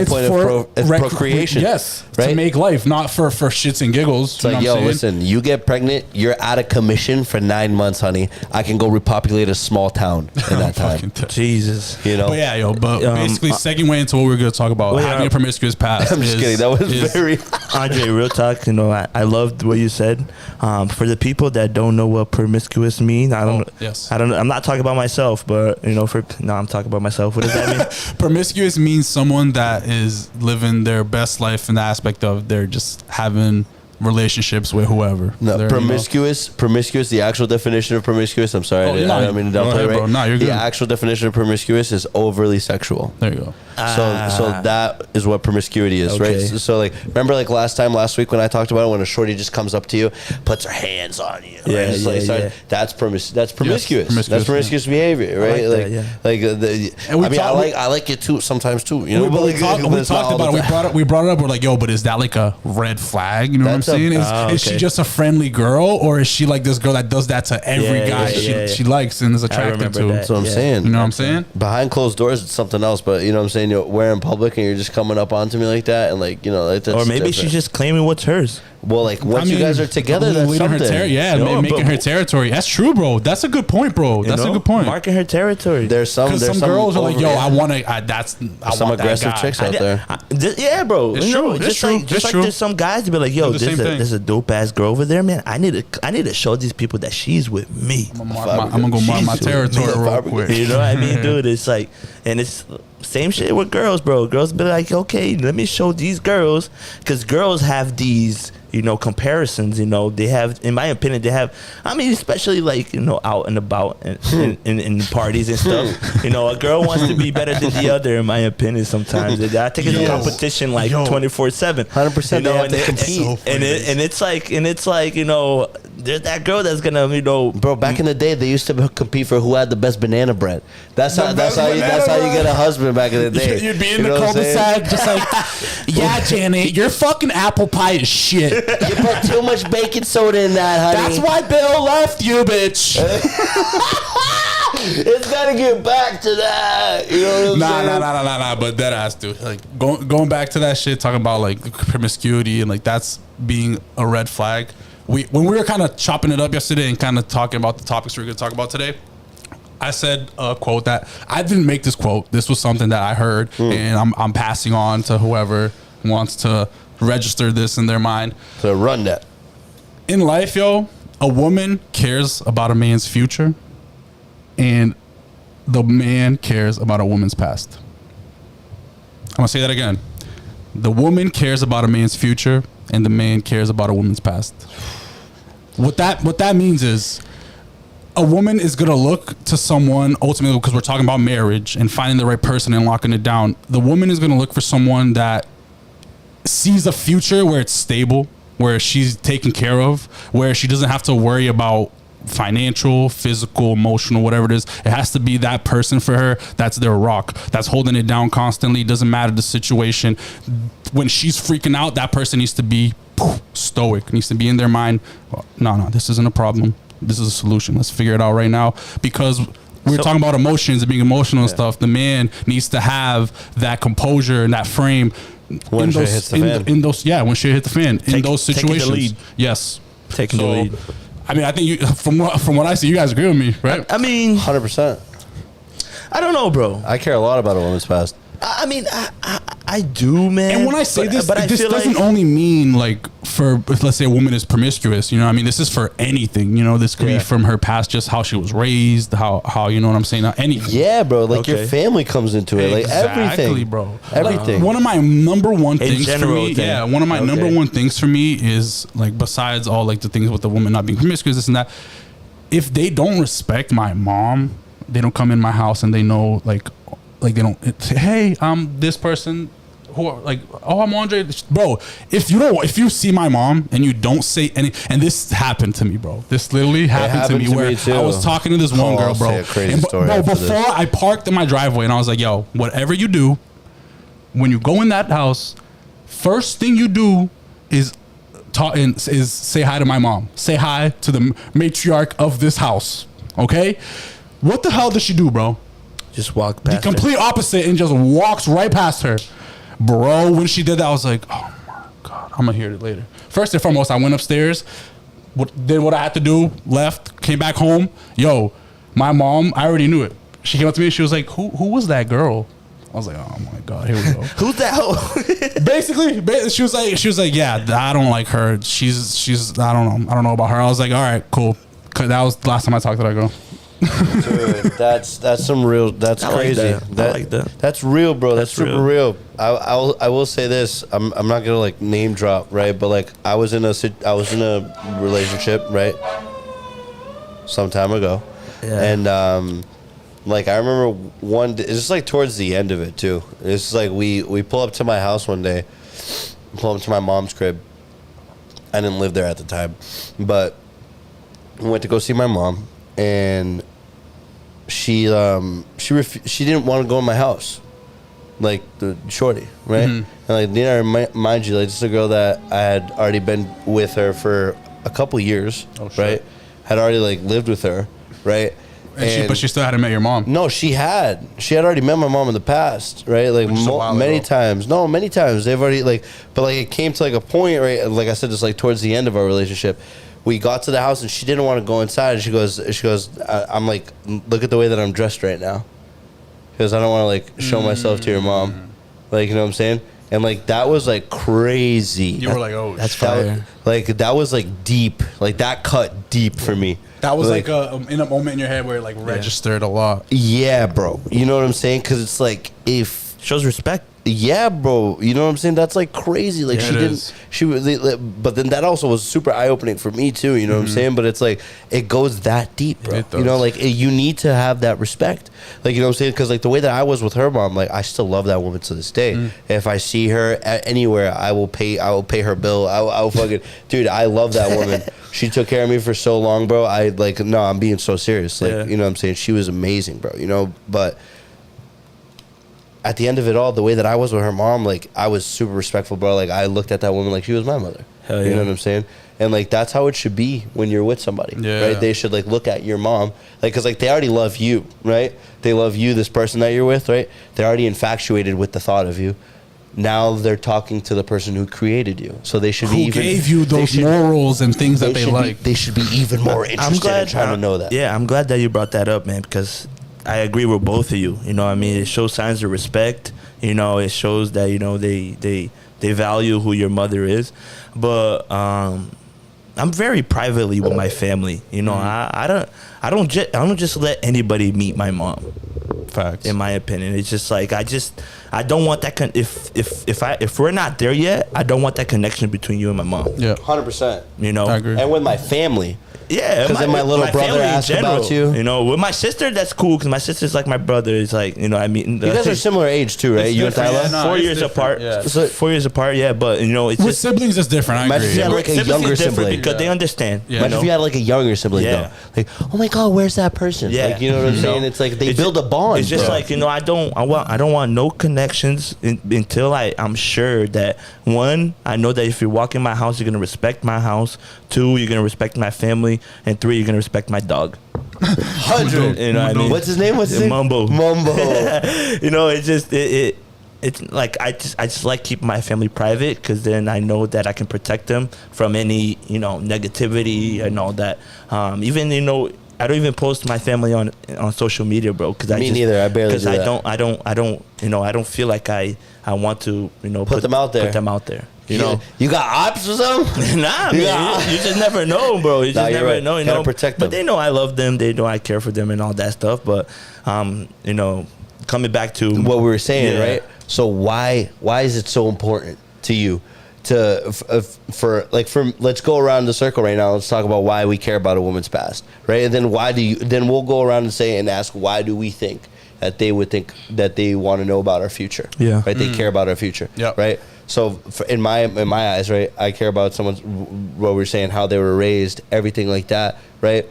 point of procreation. Yes, right? To make life, not for shits and giggles. It's like, yo, listen, you get pregnant, you're out of commission for 9 months, honey. I can go repopulate a small town in that time. Jesus, you know. But yeah, yo, basically segueing into what we were going to talk about, having a promiscuous past. I'm just kidding. That was very Andre, real talk. I loved what you said. For the people that don't know what promiscuous mean, I don't know. I'm not talking about myself, but I'm talking about myself. What does that mean? Promiscuous means someone that is living their best life in the aspect of they're just having relationships with whoever. No, There, promiscuous. Promiscuous. The actual definition of promiscuous. I'm sorry, I don't mean to go downplay ahead, it, right? bro. No, you're good. The actual definition of promiscuous is overly sexual. There you go. So that is what promiscuity is, Okay. right? So like, remember like last week when I talked about it, when a shorty just comes up to you, puts her hands on you, Yeah, right? Just, like, yeah. That's promiscuous. promiscuous, That's promiscuous behavior, right? like that, yeah. I mean, talk- I like it too sometimes too, you know. But we talked but it's not about all it. the time. We brought it up. We're like, yo, but is that like a red flag? You know That's what I'm saying? Is okay. she just a friendly girl, or is she like this girl that does that to every Yeah, guy yeah, she likes and is attracted remember to? that. That's what I'm Yeah. saying. You know what I'm saying? Behind closed doors, it's something else. But you know what I'm saying? We're in public and you're just coming up onto me like that, and like, you know, like that's Or maybe different. she's just claiming what's hers. Well, like once you guys are together, that's leading her something. making her territory. That's true, bro. That's a good point, bro. That's a good point. Marking her territory. There's some Because some girls are like, yo, I want to. I some want aggressive that guy. chicks out there. Yeah, bro. It's You know, true. It's just true. like, just It's like true. there's some guys to be like, yo, Do the same thing. there's a dope ass girl over there, man. I need to show these people that she's with me. I'm gonna go mark my She's territory with me. real quick. You know what I mean, dude? It's like, and it's same shit with girls, bro. Girls be like, okay, let me show these girls, because girls have these, you know, comparisons. You know, they have, in my opinion, they have. I mean, especially like, you know, out and about and in parties and stuff. You know, a girl wants to be better than the other. In my opinion, sometimes I think it's a competition like 24/7. 100%. They have to compete. And it's like, you know, there's that girl that's gonna, you know, Bro, back in the day, they used to compete for who had the best banana bread. That's how you get a husband back in the day. You'd be in You the know what I'm saying? cul-de-sac just like, yeah, Janet, your fucking apple pie is shit. You put too much baking soda in that, honey. That's why Bill left you, bitch. It's gotta get back to that. You know what I'm saying? Nah. But that ass, dude. Like going back to that shit, talking about like promiscuity and like that's being a red flag. When we were kind of chopping it up yesterday and kind of talking about the topics we're gonna talk about today, I said a quote that I didn't make this quote. This was something that I heard, and I'm passing on to whoever wants to register this in their mind. So run that. In life, yo, a woman cares about a man's future, and the man cares about a woman's past. I'm gonna say that again. The woman cares about a man's future, and the man cares about a woman's past. What that means is, a woman is gonna look to someone ultimately, because we're talking about marriage and finding the right person and locking it down. The woman is gonna look for someone that sees a future where it's stable, where she's taken care of, where she doesn't have to worry about financial, physical, emotional, whatever it is. It has to be that person for her. That's their rock. That's holding it down constantly. Doesn't matter the situation. When she's freaking out, that person needs to be stoic. Needs to be in their mind. No, this isn't a problem. This is a solution. Let's figure it out right now. Because we're talking about emotions and being emotional and stuff. The man needs to have that composure and that frame. When shit hits the fan. When shit hit the fan. In those taking the situations. lead. Yes. taking the lead. I mean, I think you, from what I see, you guys agree with me, right? I mean, 100%. I don't know, bro. I care a lot about a woman's past. I mean, I do, man. And when I say this, but I this feel doesn't like, only mean like for, let's say a woman is promiscuous, you know what I mean? This is for anything, you know, this could be from her past, just how she was raised, how you know what I'm saying? Anything. Yeah, bro. Like your Okay. family comes into it. Like everything. Bro. Everything. One of my number one things for general me, thing. one of my number Okay. one things for me is like, besides all like the things with the woman not being promiscuous, this and that, if they don't respect my mom, they don't come in my house and they know like they don't say, hey, I'm this person who are like, oh, I'm Andre, bro. If you see my mom and you don't say any, and this happened to me, bro. This literally happened to me where too. I was talking to this one girl, I'll bro. say a crazy And, story bro, after before this. I parked in my driveway, and I was like, yo, whatever you do, when you go in that house, first thing you do is say hi to my mom. Say hi to the matriarch of this house. Okay? What the hell does she do, bro? just walk The past. complete opposite, and just walks right past her. Bro, when she did that, I was like, oh my God, I'm gonna hear it later. First and foremost, I went upstairs, did what I had to do, left, came back home. Yo, my mom, I already knew it. She came up to me and she was like, who was that girl? I was like, oh my God, here we go. Who's that hoe? Basically, she was like, yeah, I don't like her. She's I don't know about her. I was like, all right, cool. 'Cause that was the last time I talked to that girl. Dude, that's some real. That's I like crazy. that. I like that. That's real, bro. That's super real. real. I will say this. I'm not gonna like name drop, right? But like I was in a relationship, right, some time ago, and like I remember one day, it's just like towards the end of it too. It's just like we pull up to my house one day, pull up to my mom's crib. I didn't live there at the time, but we went to go see my mom, and she didn't want to go in my house, like the shorty, right? And like Nina, mind you, like this is a girl that I had already been with her for a couple years, right? Had already like lived with her, right? But she still hadn't met your mom. No, she had already met my mom in the past, right? Like many times. No, many times they've already like, but like it came to like a point, right? Like I said, just like towards the end of our relationship, we got to the house and she didn't want to go inside. She goes, I'm like, look at the way that I'm dressed right now, because I don't want to like show myself to your mom, like, you know what I'm saying? And like that was like crazy. You were like, oh, That's fire. Like that was like deep, like that cut deep for me. That was like in a moment in your head where it like registered a lot. Yeah, bro. You know what I'm saying? Because it's like if Shows respect. yeah, bro. You know what I'm saying? That's like crazy. Like Yeah, she it didn't. is. She was, but then that also was super eye opening for me too. You know what I'm saying? But it's like it goes that deep, bro. It does. You know, like you need to have that respect. Like, you know what I'm saying? Because like the way that I was with her mom, like I still love that woman to this day. If I see her anywhere, I will pay her bill. I will fucking dude. I love that woman. She took care of me for so long, bro. I'm being so serious. Like, you know what I'm saying? She was amazing, bro. You know, but at the end of it all, the way that I was with her mom, like I was super respectful, bro. Like I looked at that woman like she was my mother. Hell You yeah. know what I'm saying? And like that's how it should be when you're with somebody, Yeah. right? They should like look at your mom, like, because like they already love you, right? They love you, this person that you're with, right? They're already infatuated with the thought of you. Now they're talking to the person who created you, so they should be Who even. gave you they those should- morals and things that they should like? They should be even more interested in trying to know that. Yeah, I'm glad that you brought that up, man, because I agree with both of you. You know what I mean? It shows signs of respect. You know, it shows that, you know, they value who your mother is. But I'm very privately with my family. You know, I don't just let anybody meet my mom. Facts. In my opinion, it's just like I don't want that. If we're not there yet, I don't want that connection between you and my mom. Yeah. 100%. You know, I agree. And with my family. Yeah, 'Cause then my little brother family in asked about you. You know, with my sister, that's cool because my sister's like my brother. It's like, you know, I mean, You guys are similar age too, right? It's You and different, Tyler? yeah, no. 4 it's years different, apart. yeah. So 4 years apart, yeah. But you know, it's With just siblings, it's different. I Imagine agree. if you had like a siblings younger is different sibling. because they understand. Yeah. you Imagine know? if you had like a younger sibling, Yeah. though. Like, oh my God, where's that person? Yeah. Like, you know what I'm saying? It's like they It's build just- a bond. It's just bro. like, you know, I don't want no connections until I'm sure that, one, I know that if you walk in my house, you're gonna respect my house. Two, you're gonna respect my family, and three, you're gonna respect my dog. 100. You know what I mean? What's his name? Mumbo. Mumbo. You know, it's just it's like I just like keeping my family private because then I know that I can protect them from any, you know, negativity and all that. Even, you know, I don't even post my family on social media, bro. Because Me neither. I barely do that. I don't. You know, I don't feel like I want to, you know, Put them out there. Put them out there. You know. You got ops or something? Nah, You man, got- you just never know, bro. You Nah, just you're never right. know, you Gotta know. protect but them. they know I love them. They know I care for them and all that stuff. But, you know, coming back to What we were saying, Yeah. right? So why is it so important to you to for let's go around the circle right now. Let's talk about why we care about a woman's past, right? And then then we'll go around and say and ask why do we think that they would think that they want to know about our future? Yeah. Right? They care about our future. Yep. Right? So in my eyes, right, I care about someone's, what we're saying, how they were raised, everything like that, right?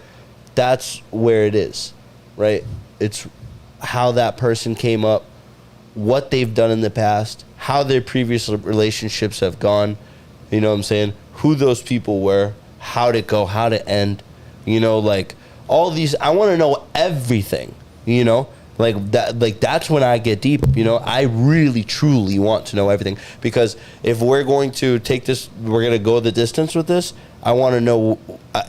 That's where it is, right? It's how that person came up, what they've done in the past, how their previous relationships have gone, you know what I'm saying? Who those people were, how'd it go, how'd it end, you know, like all these, I want to know everything, you know? Like that, like that's when I get deep, you know. I really, truly want to know everything because if we're going to take this, we're gonna go the distance with this. I want to know,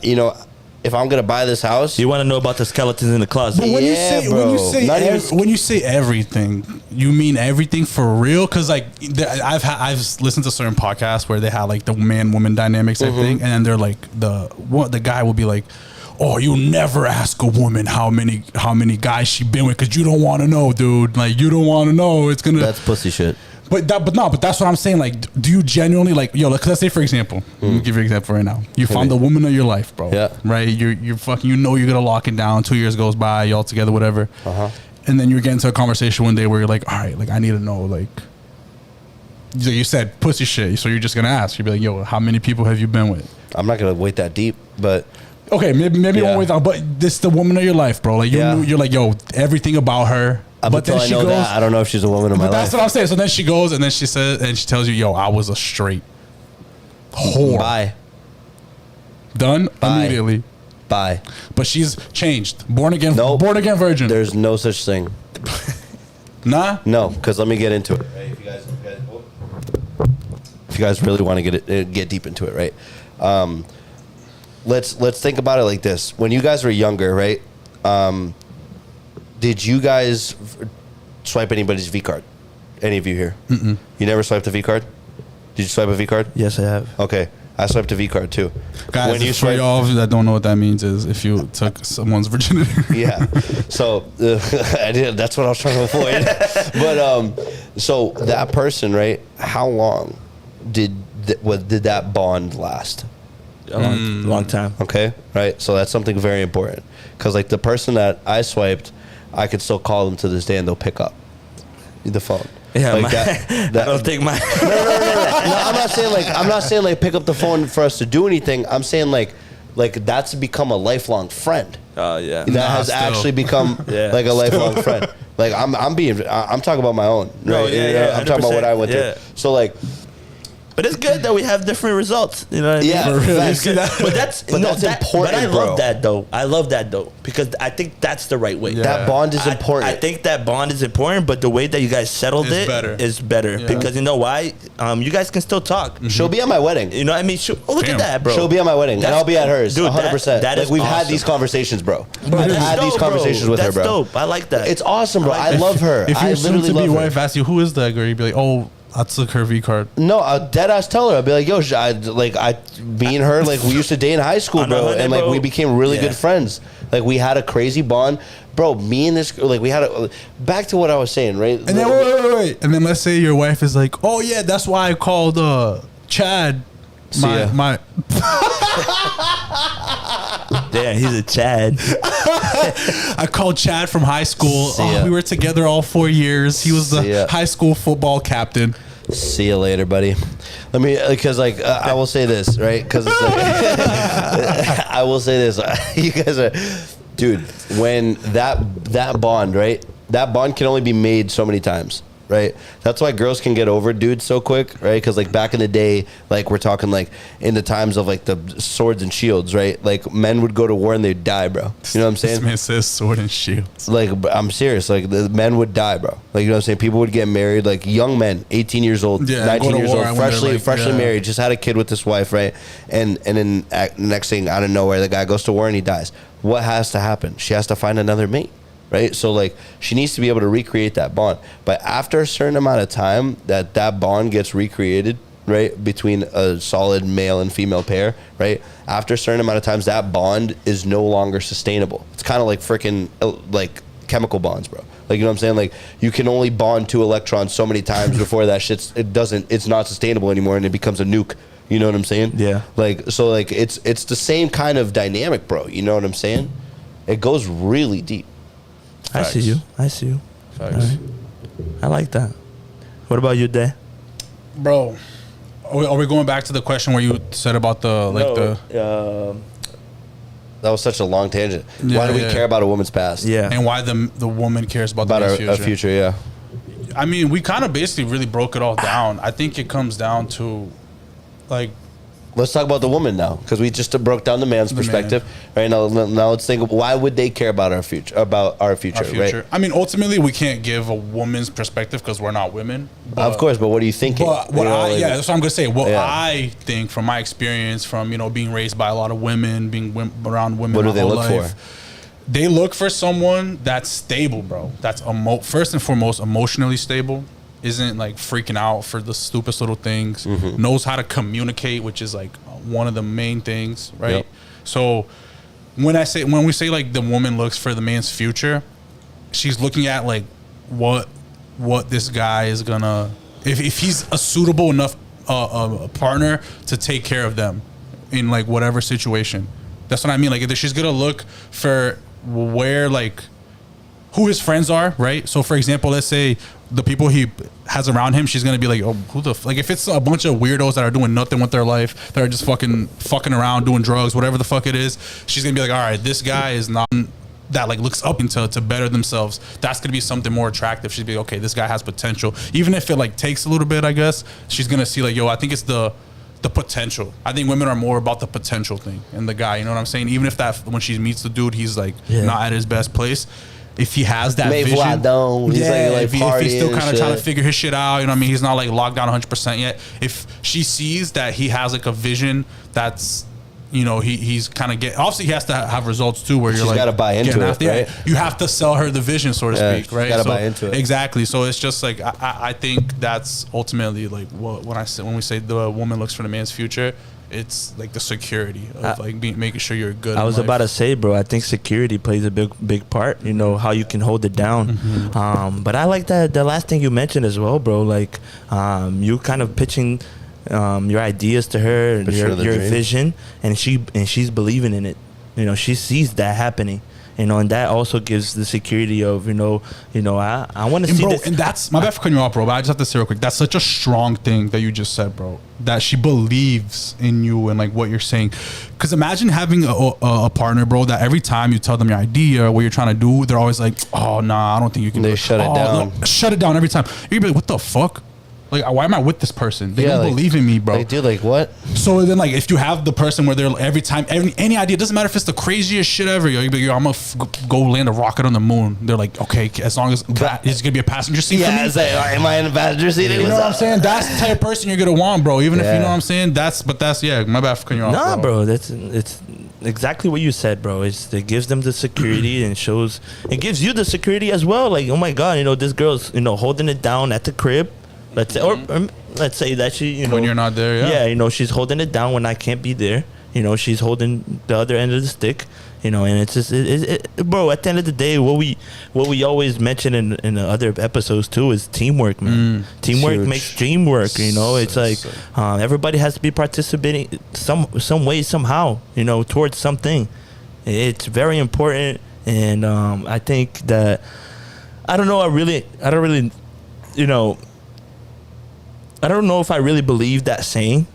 you know, if I'm gonna buy this house. you want to know about the skeletons in the closet. But when you Yeah, say bro. Not even- when you say everything, you mean everything for real? Because like I've listened to certain podcasts where they have like the man woman dynamics, I think, and then they're like the guy will be like, oh, you never ask a woman how many guys she been with because you don't want to know, dude. Like, you don't want to know. It's gonna. That's pussy shit. But that's what I'm saying. Like, do you genuinely like, yo? Like, let's say for example, let me give you an example right now. You found the woman of your life, bro. Yeah. Right. You're fucking. You know you're gonna lock it down. 2 years goes by, y'all together, whatever. And then you get into a conversation one day where you're like, all right, like I need to know, like. You said pussy shit, so you're just gonna ask. You'll be like, yo, how many people have you been with? I'm not gonna wait that deep, but okay, maybe you won't wait that. But this is the woman of your life, bro. Like you're like, yo, everything about her. But then she goes, I don't know if she's a woman of my life. That's what I'm saying. So then she goes and then she says and she tells you, yo, I was a straight whore. Bye. Done Bye. immediately. Bye. But she's changed. Born again. Nope. Born again virgin. There's no such thing. Nah. No, because let me get into it. Right? If you guys really want to get deep into it, right? Let's think about it like this. When you guys were younger, right? Did you guys swipe anybody's V card? Any of you here? Mm-mm. You never swiped a V card? Did you swipe a V card? Yes, I have. Okay, I swiped a V card too. Guys, when you for y'all that don't know what that means is if you took someone's virginity. Yeah. So that's what I was trying to avoid. But so that person, right? How long did that bond last? A long time. Okay, right. So that's something very important because like the person that I swiped, I could still call them to this day and they'll pick up the phone. Yeah, like I don't think my. No, I'm not saying like pick up the phone for us to do anything. I'm saying like that's become a lifelong friend. Oh yeah. That has actually become like a lifelong friend. Like I'm talking about my own. Right? No, yeah, I'm talking about what I went through. So like. But it's good that we have different results. You know what I mean? Yeah, but that's important. But I love that though. I love that though because I think that's the right way. Yeah. That bond is important. I think that bond is important, but the way that you guys settled is better Yeah. because you know why? You guys can still talk. Mm-hmm. She'll be at my wedding. You know what I mean? Look at that, bro. She'll be at my wedding, and I'll be at hers. Dude, 100%. That is we've awesome. had these conversations, bro. But I've had these conversations with her, bro. That's dope. I like that. It's awesome, bro. I love her. If I your literally soon-to-be love her. wife asks you, who is that girl? You'd be like, oh, I took her V card. No, I'll dead ass tell her. I'll be like, yo, me and her, like, we used to date in high school, bro. And, like, we became really good friends. Like, we had a crazy bond. Bro, me and this, like, we had a, back to what I was saying, right? And then, wait. And then let's say your wife is like, oh, yeah, that's why I called Chad. My Damn, he's a Chad. I called Chad from high school. We were together all 4 years. He was the high school football captain. See you later, buddy. Let me, because like I will say this, right? Because like, I will say this. You guys are, dude. When that bond, right? That bond can only be made so many times. Right, that's why girls can get over dudes so quick, right? Because like back in the day, like we're talking like in the times of like the swords and shields, right? Like men would go to war and they'd die, bro. You know what I'm saying? This man says sword and shields. Like I'm serious. Like the men would die, bro. Like you know what I'm saying? People would get married, like young men, 18 years old, 19 years old, freshly married, just had a kid with this wife, right? And then next thing out of nowhere, the guy goes to war and he dies. What has to happen? She has to find another mate. Right, so like she needs to be able to recreate that bond, but after a certain amount of time that bond gets recreated, right, between a solid male and female pair, right, after a certain amount of times that bond is no longer sustainable. It's kind of like freaking like chemical bonds, bro. Like you know what I'm saying? Like you can only bond 2 electrons so many times before that it's not sustainable anymore and it becomes a nuke. You know what I'm saying? Yeah. Like so like it's the same kind of dynamic, bro. You know what I'm saying? It goes really deep. I see you. Facts. Right. I like that. What about you, Day? Bro, are we going back to the question where you said about That was such a long tangent. Why do we care about a woman's past? Yeah. And why the woman cares about our future? Future, yeah. I mean, we kind of basically really broke it all down. I think it comes down to, like, let's talk about the woman now, because we just broke down the man's perspective. Right now let's think of why would they care about our future, right? I mean, ultimately, we can't give a woman's perspective because we're not women. But, of course, but what are you thinking? But that's what I'm gonna say. I think from my experience, from being raised by a lot of women, being around women. What do they look for? They look for someone that's stable, bro. That's first and foremost emotionally stable. Isn't like freaking out for the stupidest little things, knows how to communicate, which is like one of the main things, right? Yep. So when we say like the woman looks for the man's future, she's looking at like what this guy is gonna, if he's a suitable enough a partner to take care of them in like whatever situation. That's what I mean. Like if she's gonna look for where like who his friends are, right? So for example, let's say the people he has around him, she's gonna be like, oh, who the like if it's a bunch of weirdos that are doing nothing with their life, that are just fucking around doing drugs, whatever the fuck it is, she's gonna be like, all right, this guy is not that like looks up into to better themselves. That's gonna be something more attractive. She'd be okay, this guy has potential, even if it like takes a little bit. I guess she's gonna see like, yo, I think it's the potential. I think women are more about the potential thing and the guy. You know what I'm saying? Even if that when she meets the dude, he's like not at his best place. If he has that vision, he's if he's still kind of trying to figure his shit out, you know what I mean? He's not like locked down 100% yet. If she sees that he has like a vision that's, you know, he's kind of obviously he has to have results too, where you're like, got to buy into it, right? You have to sell her the vision, so to speak, right? Got to buy into it. Exactly. So it's just like, I think that's ultimately like when we say the woman looks for the man's future, it's like the security of like making sure you're good. I was about to say, bro, I think security plays a big part. You know, how you can hold it down. But I like that the last thing you mentioned as well, bro. Like you kind of pitching your ideas to her, your vision, and she's believing in it. You know, she sees that happening. You know, and that also gives the security of, I want to see this. And that's, my bad for cutting you off, bro, but I just have to say real quick, that's such a strong thing that you just said, bro, that she believes in you and like what you're saying. Because imagine having a partner, bro, that every time you tell them your idea, what you're trying to do, they're always like, oh, nah, I don't think you can do it. They shut it down. No, shut it down every time. You'd be like, what the fuck? Like, why am I with this person? They don't believe in me, bro. Like, dude, like what? So then, like, if you have the person where they're every time, any idea, doesn't matter if it's the craziest shit ever. You'd be like, yo, I'm gonna go land a rocket on the moon. They're like, okay, as long as it's gonna be a passenger seat for me. It's like, am I in the passenger seat? You know what I'm saying? That's the type of person you're gonna want, bro. Even if you know what I'm saying. That's my bad for cutting you off. Nah, bro. It's exactly what you said, bro. It gives them the security and it gives you the security as well. Like, oh my god, this girl's holding it down at the crib. Let's say, or let's say that she, when you're not there, yeah, she's holding it down when I can't be there. She's holding the other end of the stick. And it's just, bro. At the end of the day, what we always mention in the other episodes too is teamwork, man. Teamwork makes dream work. It's like everybody has to be participating some way somehow. Towards something. It's very important, and I think that I don't know if I really believe that saying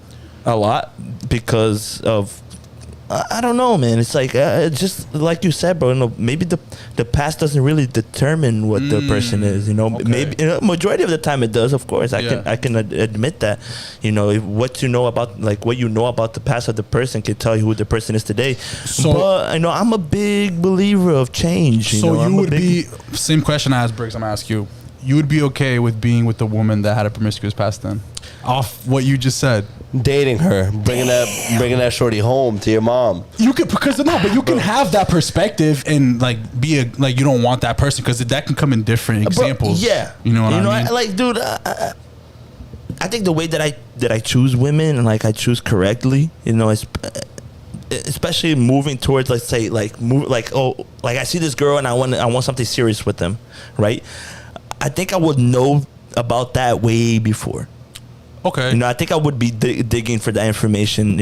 a lot because of I don't know, man. It's like just like you said, bro. Maybe the past doesn't really determine what the person is. Okay. Maybe majority of the time it does. Of course, I can admit that. What you know about the past of the person can tell you who the person is today. So, but I'm a big believer of change. So you would be same question I asked Briggs. I'm gonna ask you. You would be okay with being with a woman that had a promiscuous past then? Off what you just said. Dating her, bringing that shorty home to your mom. You could but you can have that perspective and like be you don't want that person because that can come in different examples. Yeah, you know what I mean. Like, dude, I think the way that I choose women and like I choose correctly, especially moving towards I see this girl and I want something serious with them, right? I think I would know about that way before. Okay. I think I would be digging for that information,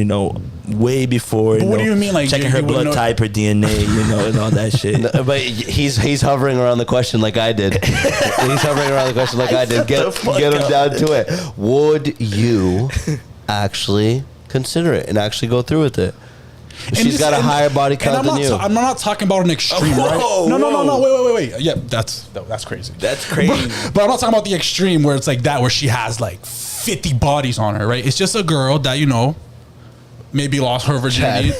way before. But what do you mean, like checking her blood type, her DNA, and all that shit? No, but he's hovering around the question like I did. He's hovering around the question like I did. Get him down to it. Would you actually consider it and actually go through with it? She's got a higher body count than you. I'm not talking about an extreme, right? No, wait. Yeah, that's crazy. That's crazy. But I'm not talking about the extreme where it's like that, where she has like 50 bodies on her, right? It's just a girl that maybe lost her virginity.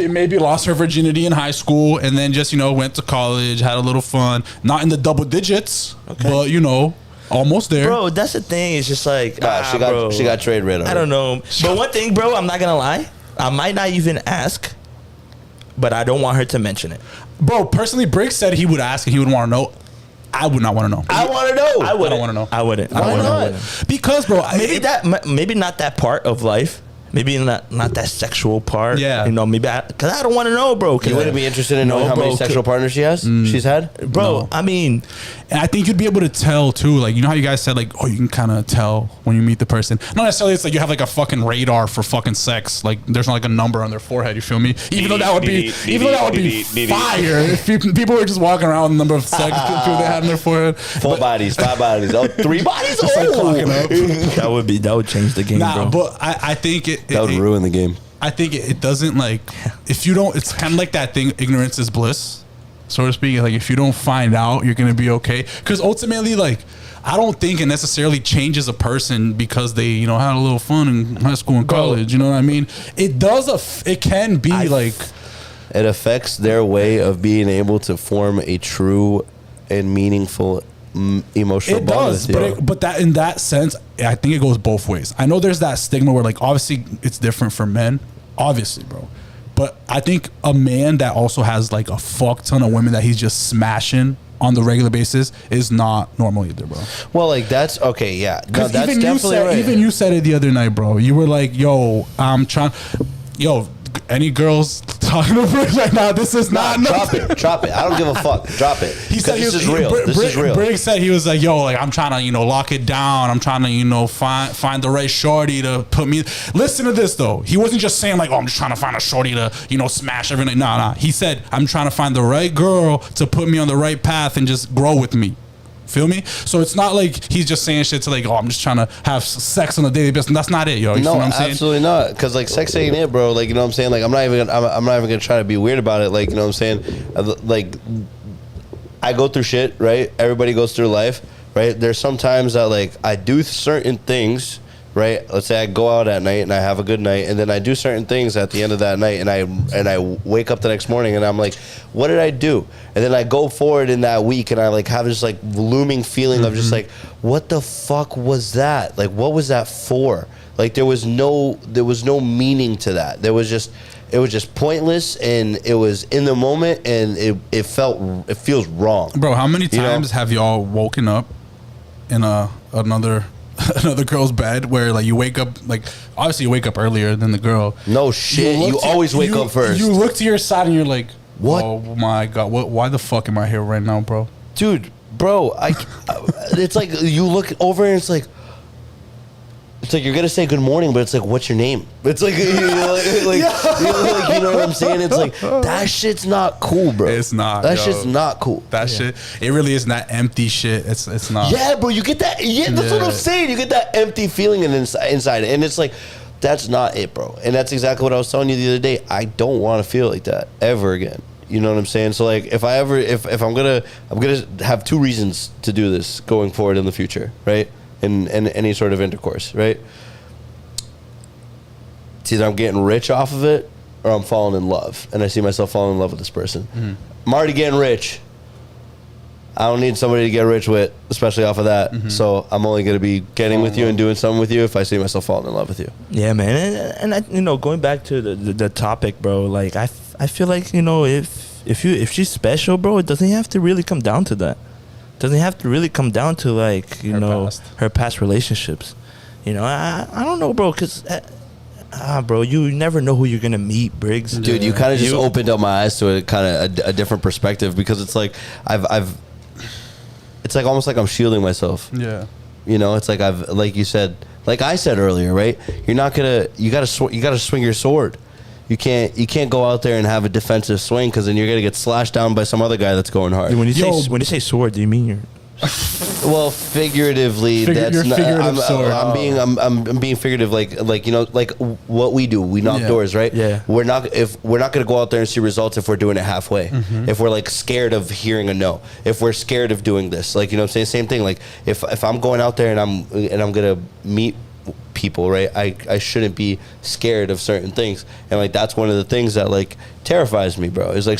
maybe lost her virginity in high school, and then just went to college, had a little fun, not in the double digits, but almost there. Bro, that's the thing. It's just like she got trade rid of. I don't know, but one thing, bro, I'm not gonna lie. I might not even ask, but I don't want her to mention it. Bro, personally, Briggs said he would ask and he would want to know. I would not want to know. I want to know. I don't want to know. I wouldn't. Why not? Because, bro, maybe not that part of life, Maybe not that sexual part. Yeah. You know, maybe because I don't want to know, bro. You wouldn't be interested in knowing how many sexual partners she's had? Bro, No. I mean, And I think you'd be able to tell too, like, you know how you guys said, like, oh, you can kind of tell when you meet the person. Not necessarily it's like you have like a fucking radar for fucking sex. Like, there's not like a number on their forehead. You feel me? Even though that would be fire if people were just walking around with the number of sex people they had on their forehead. 4 bodies, 5 bodies, 3 bodies. Just like clocking up. that would change the game, Nah, bro. but I think That would ruin the game. I think it doesn't, like, if you don't, it's kind of like that thing, ignorance is bliss, so to speak. Like, if you don't find out, you're going to be okay. Because ultimately, like, I don't think it necessarily changes a person because they, you know, had a little fun in high school and college. You know what I mean? It does, it can be like. It affects their way of being able to form a true and meaningful emotional It bond does, with you. but that in that sense, I think it goes both ways. I know there's that stigma where, like, obviously it's different for men, obviously, bro. But I think a man that also has like a fuck ton of women that he's just smashing on the regular basis is not normal either, bro. Well, like, that's okay, yeah. No, Because that's even you definitely said, right. even you said it the other night, bro. You were like, "Yo, I'm trying, yo." Any girls talking to Briggs right now? This is not. Drop it. I don't give a fuck. Drop it. He said this is real. This is real. Briggs said he was like, "Yo, like, I'm trying to, you know, lock it down. I'm trying to, you know, find the right shorty to put me." Listen to this though. He wasn't just saying like, "Oh, I'm just trying to find a shorty to, you know, smash every night." Nah. He said, "I'm trying to find the right girl to put me on the right path and just grow with me." Feel me? So it's not like he's just saying shit to like, "Oh, I'm just trying to have sex on a daily basis." That's not it, yo. You No, know what I'm saying? absolutely not. Because like sex ain't it, bro. Like, you know what I'm saying? Like, I'm not even gonna try to be weird about it. Like, you know what I'm saying? Like, I go through shit, right? Everybody goes through life, right? There's sometimes that like I do certain things, right? Let's say I go out at night and I have a good night, and then I do certain things at the end of that night, and I wake up the next morning and I'm like, what did I do? And then I go forward in that week and I like have this like looming feeling of just like, what the fuck was that? Like, what was that for? Like, there was no meaning to that. It was just pointless, and it was in the moment, and it feels wrong. Bro, how many You know? times have y'all woken up in another girl's bed where like you wake up, like, obviously you wake up earlier than the girl. No shit. You always wake up first. You look to your side and you're like, What? Oh my god, why the fuck am I here right now, bro? Dude, bro, it's like you look over and it's like you're gonna say good morning, but it's like, what's your name? It's like, you know what I'm saying? It's like, that shit's not cool, bro. It's not. That yo. shit's not cool. That shit, it really isn't that empty shit. It's not. Yeah, bro, you get that. Yeah, that's what I'm saying. You get that empty feeling inside, and it's like, that's not it, bro. And that's exactly what I was telling you the other day. I don't want to feel like that ever again. You know what I'm saying? So like, if I'm gonna have 2 reasons to do this going forward in the future, right? In any sort of intercourse, right? It's either I'm getting rich off of it or I'm falling in love, and I see myself falling in love with this person. I'm already getting rich. I don't need somebody to get rich with, especially off of that. So I'm only going to be getting with you and doing something with you if I see myself falling in love with you. Yeah, man, and I, you know, going back to the topic, bro. Like I feel like, you know, if she's special, bro, it doesn't have to really come down to that. It doesn't have to really come down to like, you know, her past relationships. You know, I don't know, bro, because bro, you never know who you're gonna meet, Briggs. Dude, you kind of just opened up my eyes to a kind of a different perspective, because it's like it's like almost like I'm shielding myself. Yeah. You know, it's like like you said, like I said earlier, right? You gotta swing your sword. You can't go out there and have a defensive swing, because then you're gonna get slashed down by some other guy that's going hard. When you say sword, do you mean your? Well, figuratively, that's your not. figurative sword. I'm being figurative, like you know, like what we do. We knock doors, right? Yeah. We're not gonna go out there and see results if we're doing it halfway. If we're like scared of hearing a no. If we're scared of doing this, like, you know what I'm saying? Same thing. Like if I'm going out there and I'm gonna meet people, right? I shouldn't be scared of certain things, and like that's one of the things that like terrifies me, bro. Is like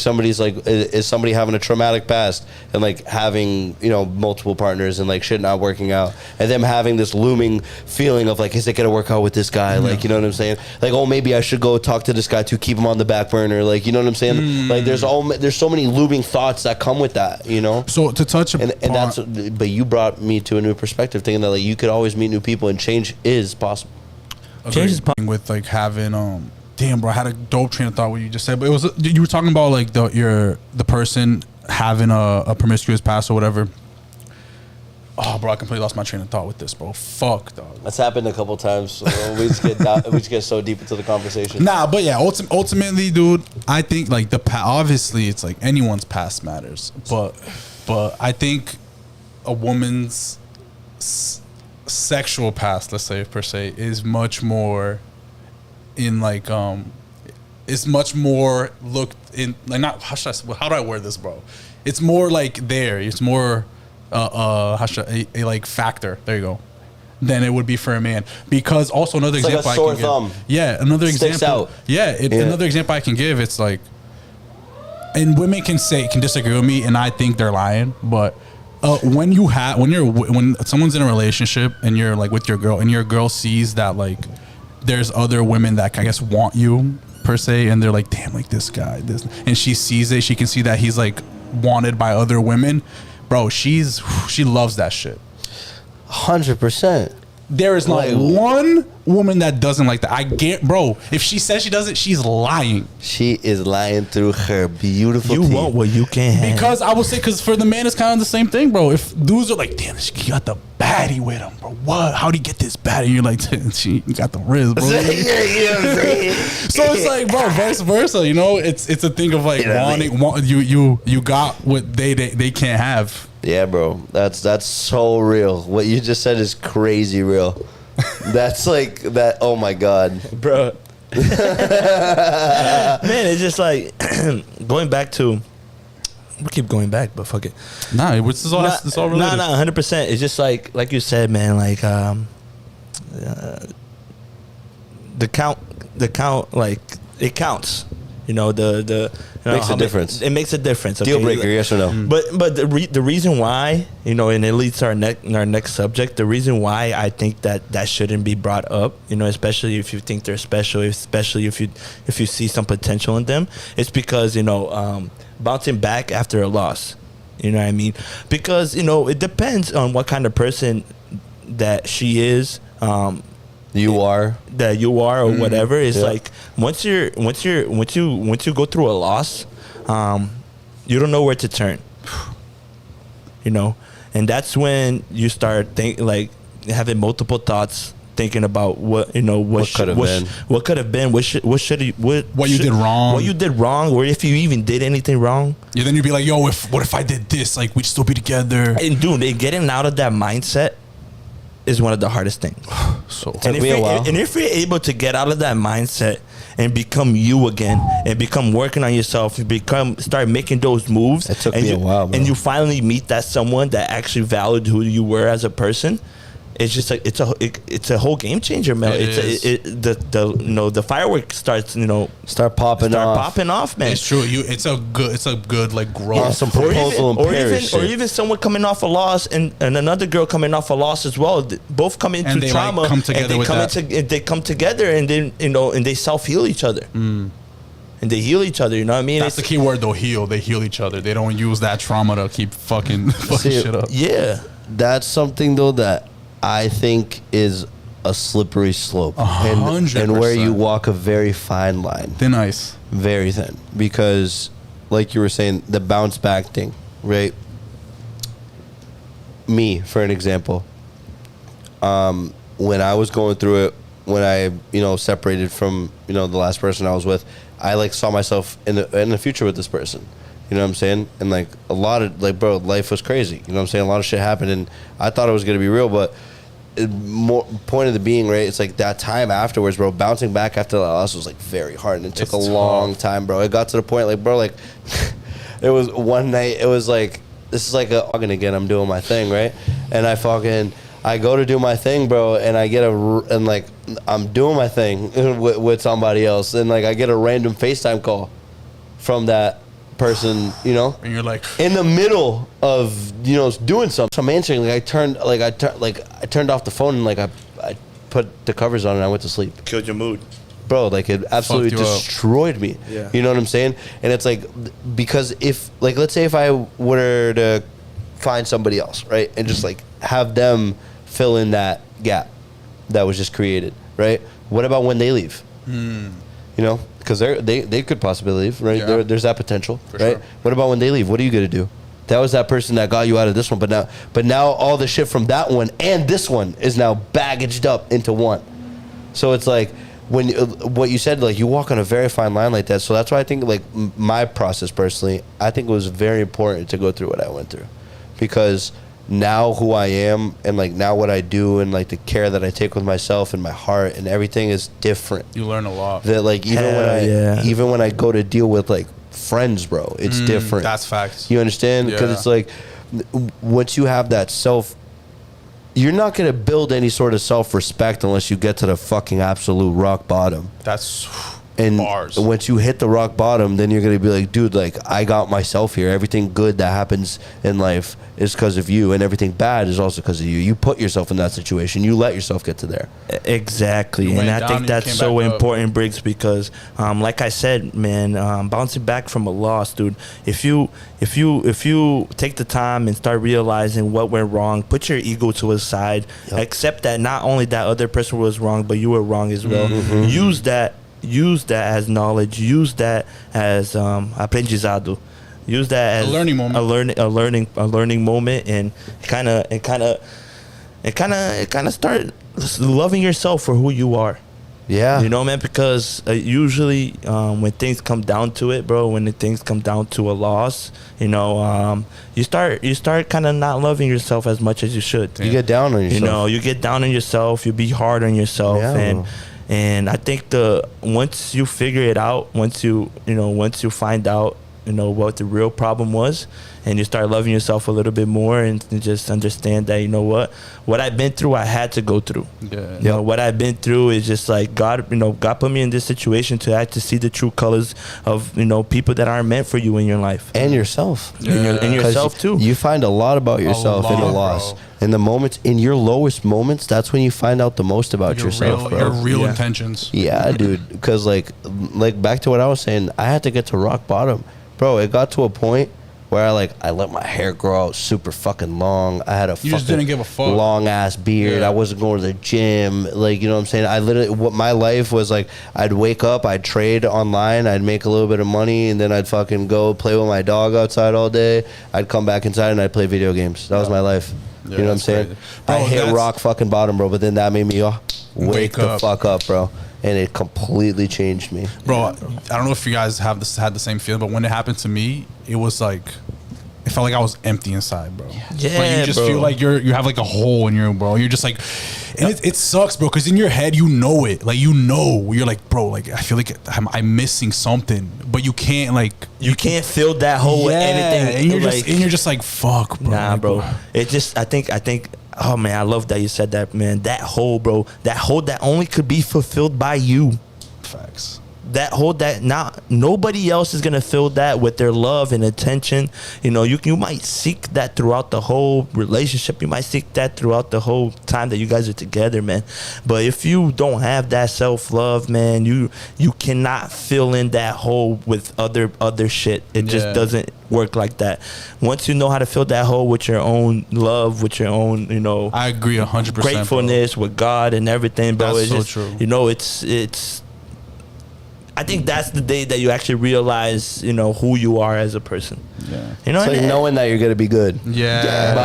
is somebody having a traumatic past and like having, you know, multiple partners and like shit not working out, and them having this looming feeling of like, is it gonna work out with this guy? Like, you know what I'm saying? Like, oh, maybe I should go talk to this guy to keep him on the back burner. Like, you know what I'm saying? Like there's so many looming thoughts that come with that, you know. So to touch upon, and that's, but you brought me to a new perspective, thinking that like you could always meet new people and change is possible. Change agree with like having damn, bro, I had a dope train of thought what you just said, but it was you were talking about like the person having a promiscuous past or whatever. Oh, bro, I completely lost my train of thought with this, bro. Fuck, dog. That's happened a couple times. So we just get so deep into the conversation. Nah, but yeah, ultimately, dude, I think like obviously it's like anyone's past matters, but I think a woman's sexual past, let's say per se, is much more in like is much more looked in like not how do I word this, bro? It's more like there. It's more a like factor. There you go. Than it would be for a man, because also another it's example like a sore I can thumb. give. Yeah, another Sticks example. out. Yeah, another example I can give. It's like, and women can disagree with me, and I think they're lying. But when someone's in a relationship and you're like with your girl, and your girl sees that like there's other women that I guess want you per se, and they're like, damn, like this guy, and she sees it, she can see that he's like wanted by other women. Bro, she loves that shit. 100%. There is not one woman that doesn't like that. I get, bro. If she says she doesn't, she's lying. She is lying through her beautiful You teeth. want what you can't have. Because I would say, because for the man, it's kind of the same thing, bro. If dudes are like, damn, she got the baddie with him, bro. What? How'd he get this baddie? You're like, she got the wrist, bro. You know what I'm saying? So it's like, bro, vice versa. You know, it's a thing of like you got what they can't have. Yeah, bro. That's so real. What you just said is crazy real. That's like that. Oh my god, bro. Man, it's just like going back to. We keep going back, but fuck it. Nah, this is all related. Nah, 100%. It's just like you said, man. Like the count, like it counts. You know makes a difference. It makes a difference. Okay? Deal breaker, yes or no? But the reason why, you know, and it leads to our next subject. The reason why I think that shouldn't be brought up, you know, especially if you think they're special, especially if you see some potential in them, it's because, you know, bouncing back after a loss. You know what I mean? Because, you know, it depends on what kind of person that she is. You are or whatever. It's like once you go through a loss, you don't know where to turn. You know, and that's when you start having multiple thoughts, thinking about what could have been, what you did wrong, or if you even did anything wrong. Yeah, then you'd be like, yo, what if I did this? Like, we'd still be together. And dude, getting out of that mindset is one of the hardest things. So took me a while. And if you're able to get out of that mindset and become you again, and become working on yourself, start making those moves. It took me a while, bro. And you finally meet that someone that actually valued who you were as a person. It's just like it's a whole game changer, man. The fireworks starts, you know, start popping off, man. It's true. It's a good like growth. Some proposal in Paris, or even someone coming off a loss and another girl coming off a loss as well. Both come into trauma, like, come together and they come together, and then, you know, and they self-heal each other. And they heal each other, you know what I mean? That's the key word, though. Heal. They heal each other. They don't use that trauma to keep fucking shit up. Yeah, that's something though that I think is a slippery slope, 100%. and where you walk a very fine line. Thin ice. Very thin, because like you were saying, the bounce back thing, right? Me, for an example, when I was going through it, when I, you know, separated from, you know, the last person I was with, I like saw myself in the future with this person. You know what I'm saying? And like a lot of, like, bro, life was crazy. You know what I'm saying? A lot of shit happened, and I thought it was gonna be real, but more point of the being, right? It's like that time afterwards, bro. Bouncing back after that loss was like very hard, and it took a long time, bro. It got to the point, like, bro, like it was one night. It was like, this is like again. I'm doing my thing, right? And I go to do my thing, bro, and I'm doing my thing with somebody else, and like I get a random FaceTime call from that person, you know, and you're like in the middle of, you know, doing something. So I'm answering, like I turned off the phone, and like I put the covers on and I went to sleep. Killed your mood, bro. Like it absolutely destroyed me. Yeah. You know what I'm saying? And it's like, because if, like, let's say if I were to find somebody else, right, and just like have them fill in that gap that was just created, right? What about when they leave? You know, because they could possibly leave, right? Yeah. There's that potential, For right? sure. What about when they leave? What are you gonna do? That was that person that got you out of this one, but now all the shit from that one and this one is now baggaged up into one. So it's like when what you said, like you walk on a very fine line like that. So that's why I think like my process personally, I think it was very important to go through what I went through, because now who I am and like now what I do and like the care that I take with myself and my heart and everything is different. You learn a lot. That like even when I go to deal with like friends, bro, it's different. That's facts. You understand? Because Yeah. it's like once you have that self, you're not gonna build any sort of self-respect unless you get to the fucking absolute rock bottom. That's And bars. once you hit the rock bottom, then you're gonna be like, dude, like I got myself here. Everything good that happens in life is because of you, and everything bad is also because of you. You put yourself in that situation. You let yourself get to there. Exactly, You and went I down think and that's came so back up. important, Briggs, because like I said, man, bouncing back from a loss, dude. If you take the time and start realizing what went wrong, put your ego to a side, accept that not only that other person was wrong, but you were wrong as well. Use that as knowledge. Use that as aprendizado. Use that as A learning moment. A learning moment, and kind of start loving yourself for who you are. Yeah. You know, man, because usually when things come down to it, bro, when things come down to a loss, you know, you start kind of not loving yourself as much as you should. You get down on yourself. You know, you get down on yourself. You be hard on yourself, Yeah. and I think once you figure it out, once you find out, you know, what the real problem was, and you start loving yourself a little bit more, and just understand that, you know what I've been through, I had to go through. Yeah. You know, what I've been through is just like God put me in this situation to actually see the true colors of, you know, people that aren't meant for you in your life. And yourself. And 'Cause yourself too. You find a lot about yourself in the lot, loss. bro. In the moments, in your lowest moments, that's when you find out the most about yourself, bro. Your real Yeah. intentions. Yeah, dude. Because like back to what I was saying, I had to get to rock bottom, bro. It got to a point where I let my hair grow out super fucking long. I had a You just didn't give a fuck. long ass beard. Yeah. I wasn't going to the gym. Like, you know what I'm saying? I literally, what my life was like, I'd wake up, I'd trade online, I'd make a little bit of money, and then I'd fucking go play with my dog outside all day. I'd come back inside and I'd play video games. That was my life. Yeah, you know what I'm that's saying? crazy. I Bro, hit that's- rock fucking bottom, bro. But then that made me wake the up. fuck up, bro. And it completely changed me. Bro, I don't know if you guys had the same feeling, but when it happened to me, it was like, it felt like I was empty inside, bro. Yeah, Like you just bro. feel like you have like a hole in your, bro. You're just like, and it sucks, bro, because in your head you know it, like you're like, bro, like I feel like I'm missing something, but you can't like You can't fill that hole with anything. and you're like, just like fuck, bro. Nah, Like, bro. It just, I think. Oh man, I love that you said that, man. That hole, bro. That hole that only could be fulfilled by you. Facts. That hole that nobody else is gonna fill that with their love and attention. You know, you might seek that throughout the whole relationship. You might seek that throughout the whole time that you guys are together, man. But if you don't have that self-love, man, you cannot fill in that hole with other shit. It just Yeah. doesn't work like that. Once you know how to fill that hole with your own love, with your own, you know, I agree 100%. gratefulness with God and everything, bro. That's It's so just, true. you know, it's. I think that's the day that you actually realize, you know, who you are as a person. Yeah. You know, It's like and- knowing that you're gonna be good. Yeah.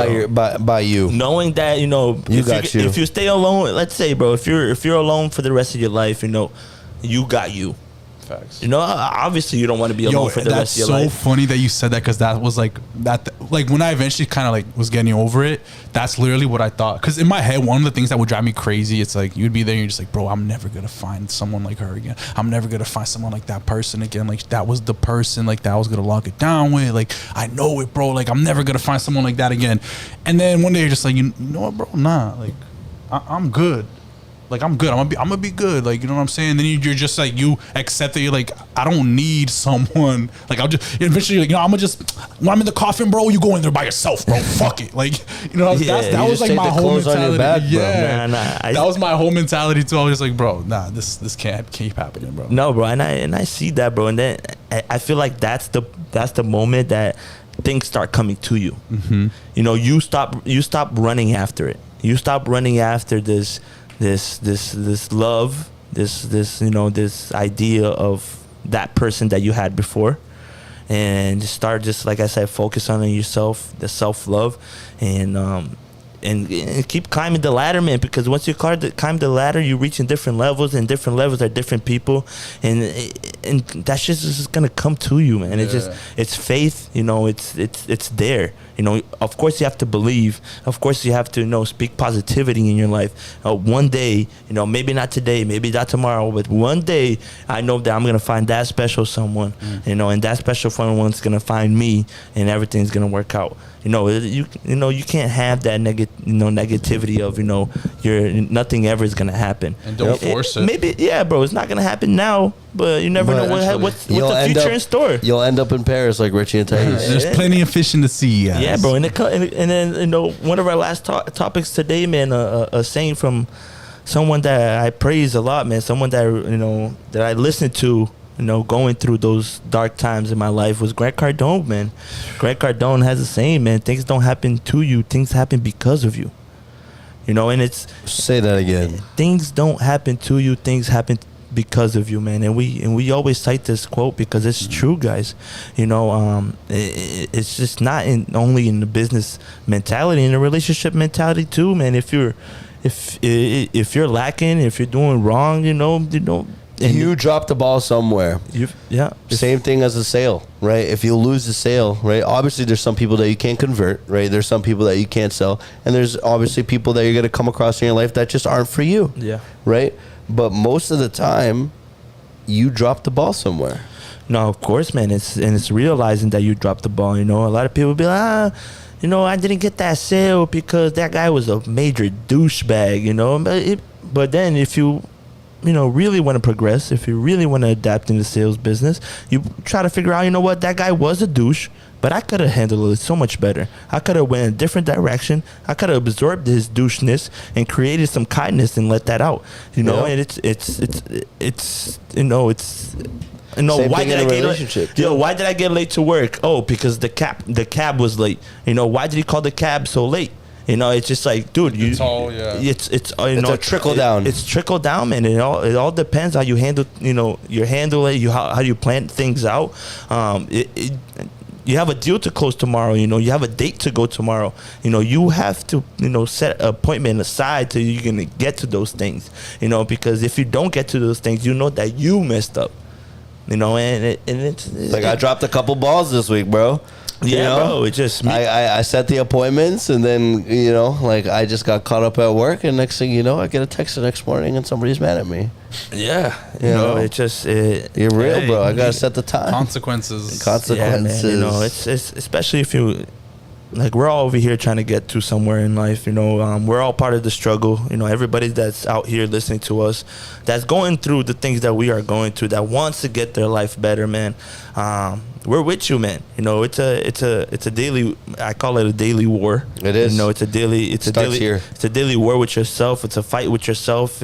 By you. knowing that, you know, if you stay alone, let's say, bro, if you're alone for the rest of your life, you know, you got you. Facts. You know, obviously you don't want to be alone for the rest of your life. That's so funny that you said that, because that was like that. Like when I eventually kind of like was getting over it, that's literally what I thought. Because in my head, one of the things that would drive me crazy, it's like you'd be there and you're just like, bro, I'm never gonna find someone like her again. I'm never gonna find someone like that person again. Like that was the person like that I was gonna lock it down with. Like I know it, bro. Like I'm never gonna find someone like that again. And then one day you're just like, you know what, bro? Nah, like I'm good. Like I'm good. I'm gonna be good. Like, you know what I'm saying? Then you're just like, you accept that you're like, I don't need someone. Like I'll just eventually, like, you know, I'm gonna just, when I'm in the coffin, bro, you go in there by yourself, bro. Fuck it. Like, you know, Yeah, that you was just like take my the whole clothes on your mentality. back, bro. Yeah, Nah, that was my whole mentality too. I was just like, bro, nah, this can't keep happening, bro. No, bro, and I see that, bro, and then I feel like that's the moment that things start coming to you. Mm-hmm. You know, you stop running after it. You stop running after this love, this idea of that person that you had before, and just start, just like I said, focus on yourself, the self-love, and keep climbing the ladder, man, because once you climb the ladder, you reach in different levels, and different levels are different people, and that shit is just gonna come to you, man. It's faith, it's there. Of course you have to believe, of course you have to speak positivity in your life. One day, maybe not today, maybe not tomorrow, but one day I know that I'm gonna find that special someone, and that special someone's gonna find me, and everything's gonna work out. You can't have that negativity of nothing ever is gonna happen. And don't force it. Maybe, yeah, bro, it's not gonna happen now, but you never know what's the future in store. You'll end up in Paris like Richie and Thais. There's plenty of fish in the sea, guys. Yeah, bro, and then one of our last topics today, man, a saying from someone that I praise a lot, man, someone that that I listened to, going through those dark times in my life, was Grant Cardone, man. Grant Cardone has a saying, man, things don't happen to you, things happen because of you. And it's... Say that again. Things don't happen to you, things happen because of you, man. And we always cite this quote because it's true, guys. It's just not only in the business mentality, in the relationship mentality too, man. If you're lacking, if you're doing wrong, and you drop the ball somewhere. Same thing as a sale, right? If you lose the sale, right? Obviously, there's some people that you can't convert, right? There's some people that you can't sell, and there's obviously people that you're gonna come across in your life that just aren't for you. Yeah. Right. But most of the time, you drop the ball somewhere. No, of course, man. It's realizing that you dropped the ball. A lot of people be like, I didn't get that sale because that guy was a major douchebag. But then if you really want to progress, if you really want to adapt in the sales business, you try to figure out, what, that guy was a douche, but I could have handled it so much better. I could have went a different direction. I could have absorbed his doucheness and created some kindness and let that out. And why did I get late to work? Oh, because the cab was late. Why did he call the cab so late? It's just like, dude, it's all, it's a trickle down. It's trickle down, man. It all depends how you handle, how you plan things out. You have a deal to close tomorrow, you have a date to go tomorrow. You have to, set an appointment aside so you can get to those things, because if you don't get to those things, that you messed up, and it's like, I dropped a couple balls this week, bro. Yeah, bro. It just I set the appointments, and then I just got caught up at work, and next thing you know, I get a text the next morning, and somebody's mad at me. Yeah, you're real, bro. I gotta set the time. Consequences. Yeah, man, it's especially if you. Like, we're all over here trying to get to somewhere in life, we're all part of the struggle. Everybody that's out here listening to us, that's going through the things that we are going through, that wants to get their life better, man. We're with you, man. It's a daily, I call it a daily war. It is. It's a daily war with yourself. It's a fight with yourself.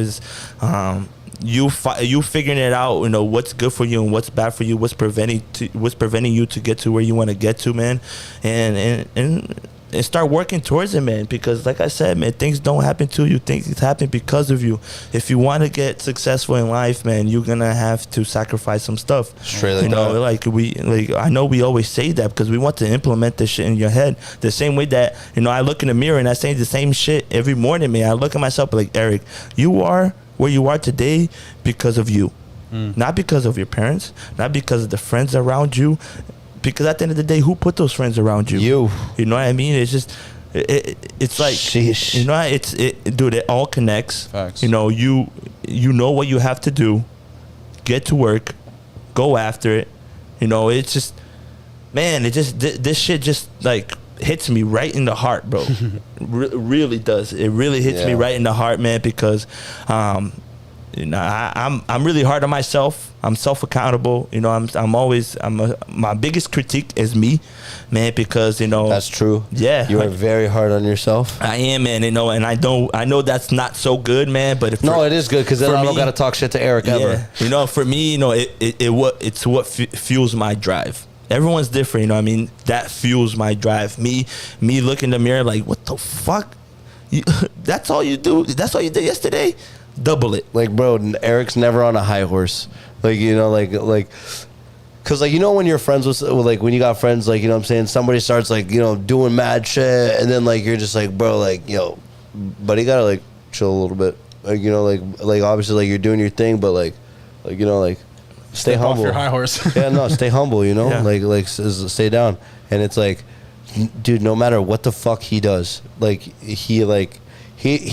You figuring it out, what's good for you and what's bad for you, what's preventing you to get to where you want to get to, man, and start working towards it, man, because like I said, man, things don't happen to you, things happen because of you. If you want to get successful in life, man, you're gonna have to sacrifice some stuff. Straight like that. I know we always say that because we want to implement this shit in your head the same way that I look in the mirror and I say the same shit every morning, man. I look at myself like, Eric, you are where you are today because of you, not because of your parents, not because of the friends around you, because at the end of the day, who put those friends around you? You know what I mean? It's just, it's like, sheesh. Dude, it all connects. Facts. You know what you have to do, get to work, go after it. It's just, man, this shit just like hits me right in the heart, bro. Really does. It really hits me right in the heart, man, because I'm really hard on myself. I'm self-accountable. My biggest critique is me, man, because that's true. Yeah, you are very hard on yourself. I am, man. And I know that's not so good, man. But it is good, because then I don't gotta talk shit to Eric ever. For me, it's what fuels my drive. Everyone's different, that fuels my drive. Me look in the mirror like, what the fuck? That's all you do? That's all you did yesterday? double it. Like, bro, Eric's never on a high horse. Like, you know, like, cause like, you know, when you're friends with like, when you got friends, like, you know what I'm saying, somebody starts like, you know, doing mad shit, and then like you're just like, bro, like, yo, but you gotta like chill a little bit. Like, you know, like obviously like you're doing your thing, but like you know, like stay Step humble. off your high horse. Yeah, no, stay humble. You know, Yeah. like stay down. And it's like, dude, no matter what the fuck he does, like he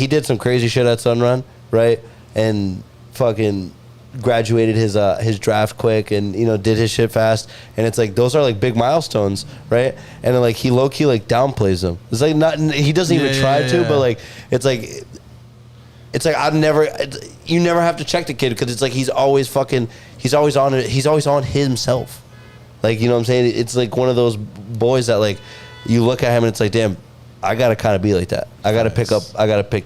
did some crazy shit at Sunrun, right? And fucking graduated his draft quick, and you know, did his shit fast. And it's like, those are like big milestones, right? And then, like, he low key like downplays them. It's like, not, he doesn't even try to, but like it's like you never have to check the kid, because it's like he's always on it. He's always on himself. Like, you know what I'm saying? It's like one of those boys that like you look at him and it's like, damn, I gotta kind of be like that. I gotta pick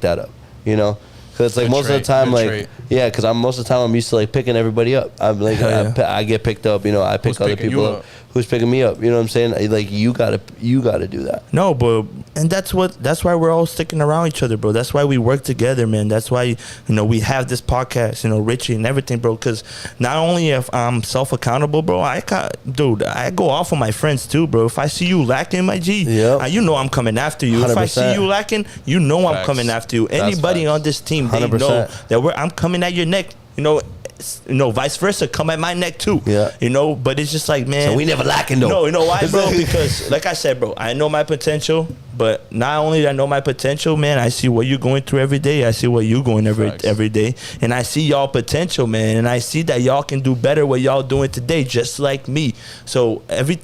that up. You know, because it's like Good most trait, of the time, good like trait. yeah, because most of the time I'm used to like picking everybody up. I'm like I get picked up. You know, I pick Who's other picking people you up. up? Who's picking me up? You know what I'm saying? Like you gotta do that. No, but and that's why we're all sticking around each other, bro. That's why we work together, man. That's why, you know, we have this podcast, you know, Richie and everything, bro. Because not only if I'm self accountable, bro, I go off on my friends too, bro. If I see you lacking, my G, Yep. you know I'm coming after you. If I 100%. see you lacking, you know I'm Facts. coming after you. Anybody facts. on this team, they know 100%. that I'm coming at your neck. You know, vice versa, come at my neck too. Yeah. You know, but it's just like, man, So we never lacking though. no, you know why, bro? Because like I said, bro, I know my potential, but not only do I know my potential, man, I see what you're going through every day. I see what you're going Facts. every day, and I see y'all potential, man, and I see that y'all can do better what y'all doing today, just like me. So every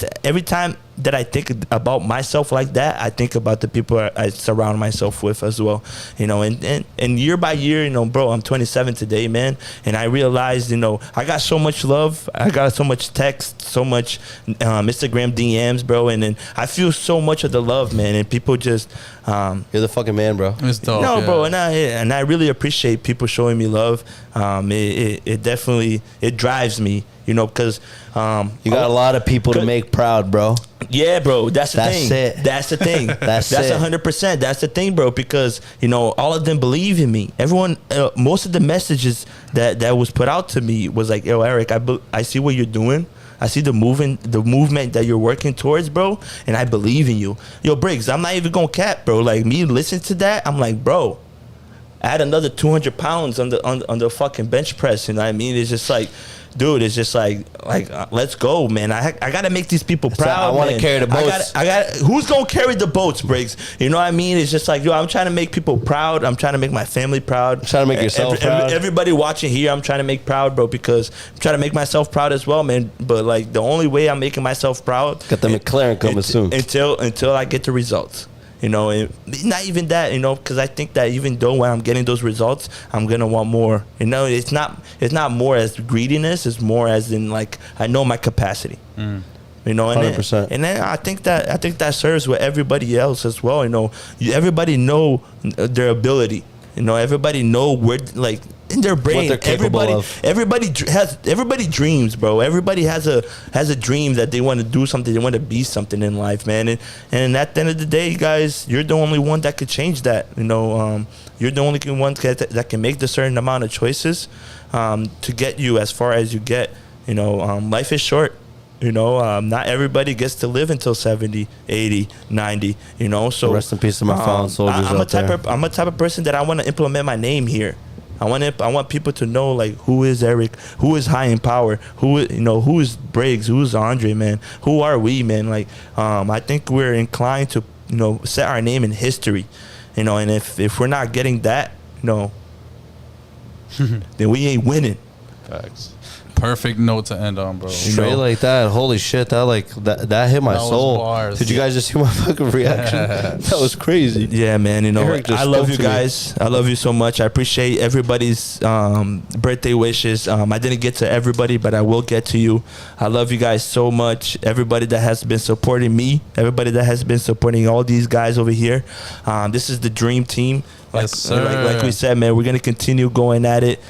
time that I think about myself like that, I think about the people I surround myself with as well. You know, and year by year, you know, bro, I'm 27 today, man, and I realized, you know, I got so much love, I got so much text, so much Instagram DMs, bro, and then I feel so much of the love, man, and people just You're the fucking man, bro. It's dope. no, yeah. bro, and I really appreciate people showing me love. It definitely drives me, you know, because You got a lot of people to Good. make proud, bro. yeah, bro, that's the That's thing. it. That's the thing. That's that's it. 100%. That's the thing, bro, because you know all of them believe in me. Everyone, most of the messages that was put out to me was like, "Yo, Eric, I see what you're doing. I see the movement that you're working towards, bro, and I believe in you." Yo, Briggs, I'm not even gonna cap, bro. Like me, listen to that, I'm like, bro, add another 200 pounds on the fucking bench press. You know what I mean? It's just like, dude, it's just like let's go, man. I gotta make these people proud. I wanna man. carry the boats. I got who's gonna carry the boats, Briggs? You know what I mean? It's just like, yo, I'm trying to make people proud. I'm trying to make my family proud. Trying to make yourself proud. Everybody watching here, I'm trying to make proud, bro, because I'm trying to make myself proud as well, man. But like the only way I'm making myself proud, Got the McLaren coming soon. until I get the results. You know, and not even that, you know, because I think that even though when I'm getting those results, I'm gonna want more. You know, it's not more as greediness. It's more as in like I know my capacity. You know, and 100%. then I think that serves with everybody else as well. You know, everybody know their ability. You know, everybody know where, like, in their brain, they're capable of. everybody dreams, bro. Everybody has a dream that they want to do something, they want to be something in life, man. And at the end of the day, guys, you're the only one that could change that. You know, you're the only one that can make the certain amount of choices to get you as far as you get. You know, life is short. You know, not everybody gets to live until 70, 80, 90, you know. So Rest in peace to my fallen soldiers I'm out there. I'm a type of person that I want to implement my name here. I want people to know, like, who is Eric, who is High in Power, who is Briggs, who is Andre, man, who are we, man? Like, I think we're inclined to, you know, set our name in history, you know, and if we're not getting that, you know, then we ain't winning. Facts. Perfect note to end on, bro. Straight know? like that. Holy shit. That like that hit my That was soul. bars. Did you guys just hear my fucking reaction? That was crazy. Yeah, man. You know, Eric just I love spoke you to me. guys. I love you so much. I appreciate everybody's birthday wishes. I didn't get to everybody, but I will get to you. I love you guys so much. Everybody that has been supporting me, everybody that has been supporting all these guys over here. This is the dream team. Yes, sir. Like we said, man, we're going to continue going at it.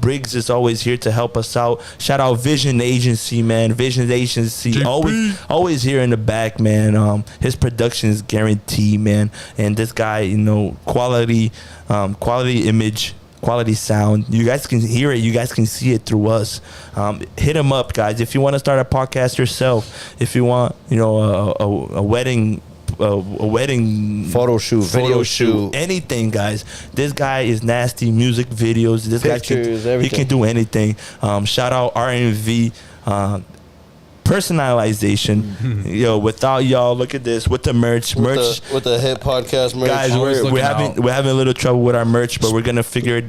Briggs is always here to help us out. Shout out Vision Agency, man. Vision Agency, GP. always here in the back, man. His production is guaranteed, man. And this guy, you know, quality image, quality sound. You guys can hear it. You guys can see it through us. Hit them up, guys. If you want to start a podcast yourself, if you want, a wedding. A wedding Photo shoot, video shoot, anything, guys. This guy is nasty. Music videos. This pictures, guy everything. He can do anything. Shout out RNV. Personalization. Without y'all, look at this with the merch. With the hit podcast merch. Guys, we're having a little trouble with our merch, but we're gonna figure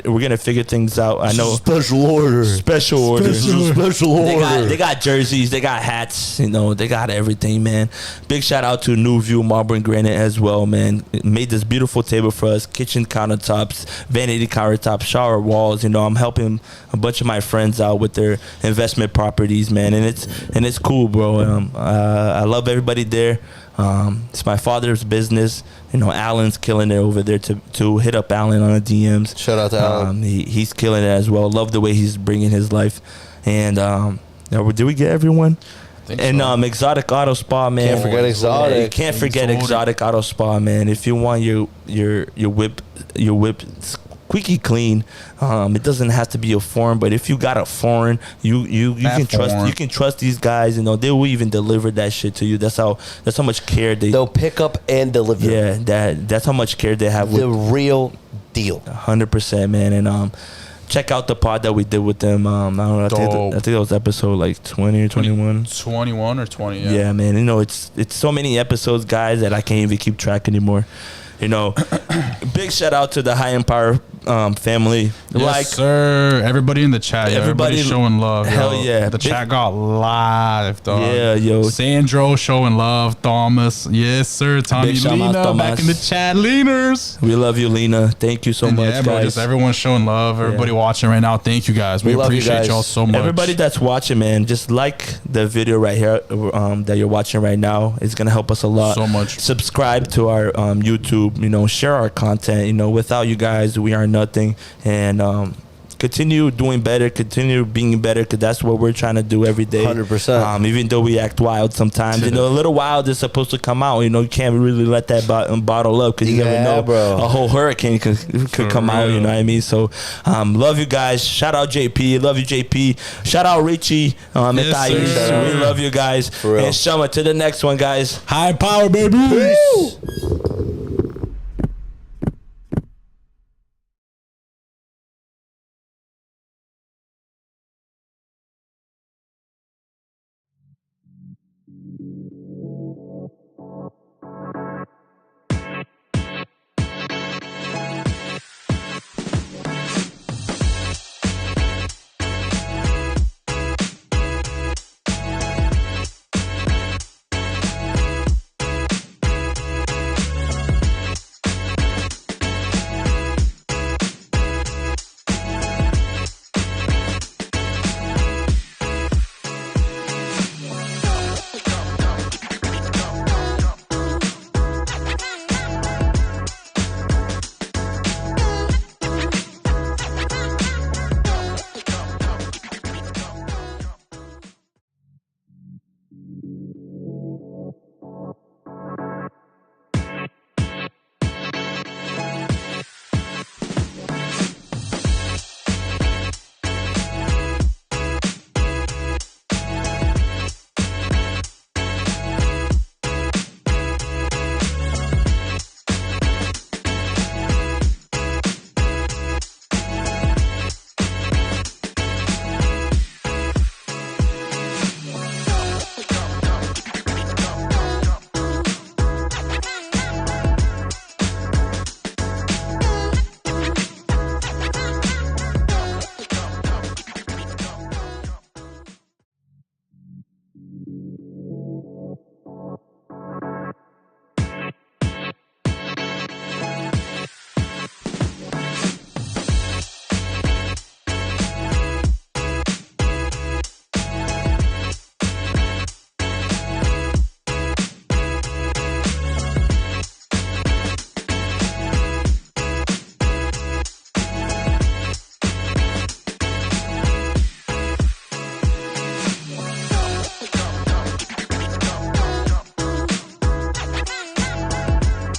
things out. I know. Special order. They got jerseys, they got hats, they got everything, man. Big shout out to New View Marble and Granite as well, man. It made this beautiful table for us, kitchen countertops, vanity countertops, shower walls. I'm helping a bunch of my friends out with their investment properties, man, and it's cool, bro. I love everybody there. It's my father's business. Alan's killing it over there. To hit up Alan on the DMs. Shout out to Alan. He's killing it as well. Love the way he's bringing his life. And did we get everyone? And Exotic Auto Spa, man. Can't forget Exotic. You can't forget Exotic Auto Spa, man. If you want your whip squeaky clean, it doesn't have to be a foreign, but if you got a foreign, you can trust these guys. They will even deliver that shit to you. That's how much care they'll pick up and deliver. Yeah, that's how much care they have. The real deal. 100%, man. And check out the pod that we did with them. I don't know. I think that was episode like 20 or 21. 21 or 20. Yeah, man. It's so many episodes, guys, that I can't even keep track anymore. Big shout out to the High Empire family. Yes, sir. Everybody in the chat. Everybody showing love. Hell yo. yeah. The chat got live, dog. Yeah, yo. Sandro showing love. Thomas. Yes, sir. Tommy Big shout out, Lena Thomas. back in the chat. Leaners. We love you, Lena. Thank you so much, yeah, bro, guys. just everyone showing love. Everybody watching right now. Thank you, guys. We love you appreciate guys. y'all so much. Everybody that's watching, man, just like the video right here that you're watching right now. It's going to help us a lot. So much. Subscribe to our YouTube, share our content. Without you guys, we are nothing. And continue doing better, continue being better, because that's what we're trying to do every day. 100%. Even though we act wild sometimes, a little wild is supposed to come out. You can't really let that bottle up, because you never know, bro. a whole hurricane could come out. You know what I mean? So, love you guys. Shout out JP. Love you, JP. Shout out Richie. Yes, sir. We love you guys. For real. And Shama, to the next one, guys. High power, baby. Peace.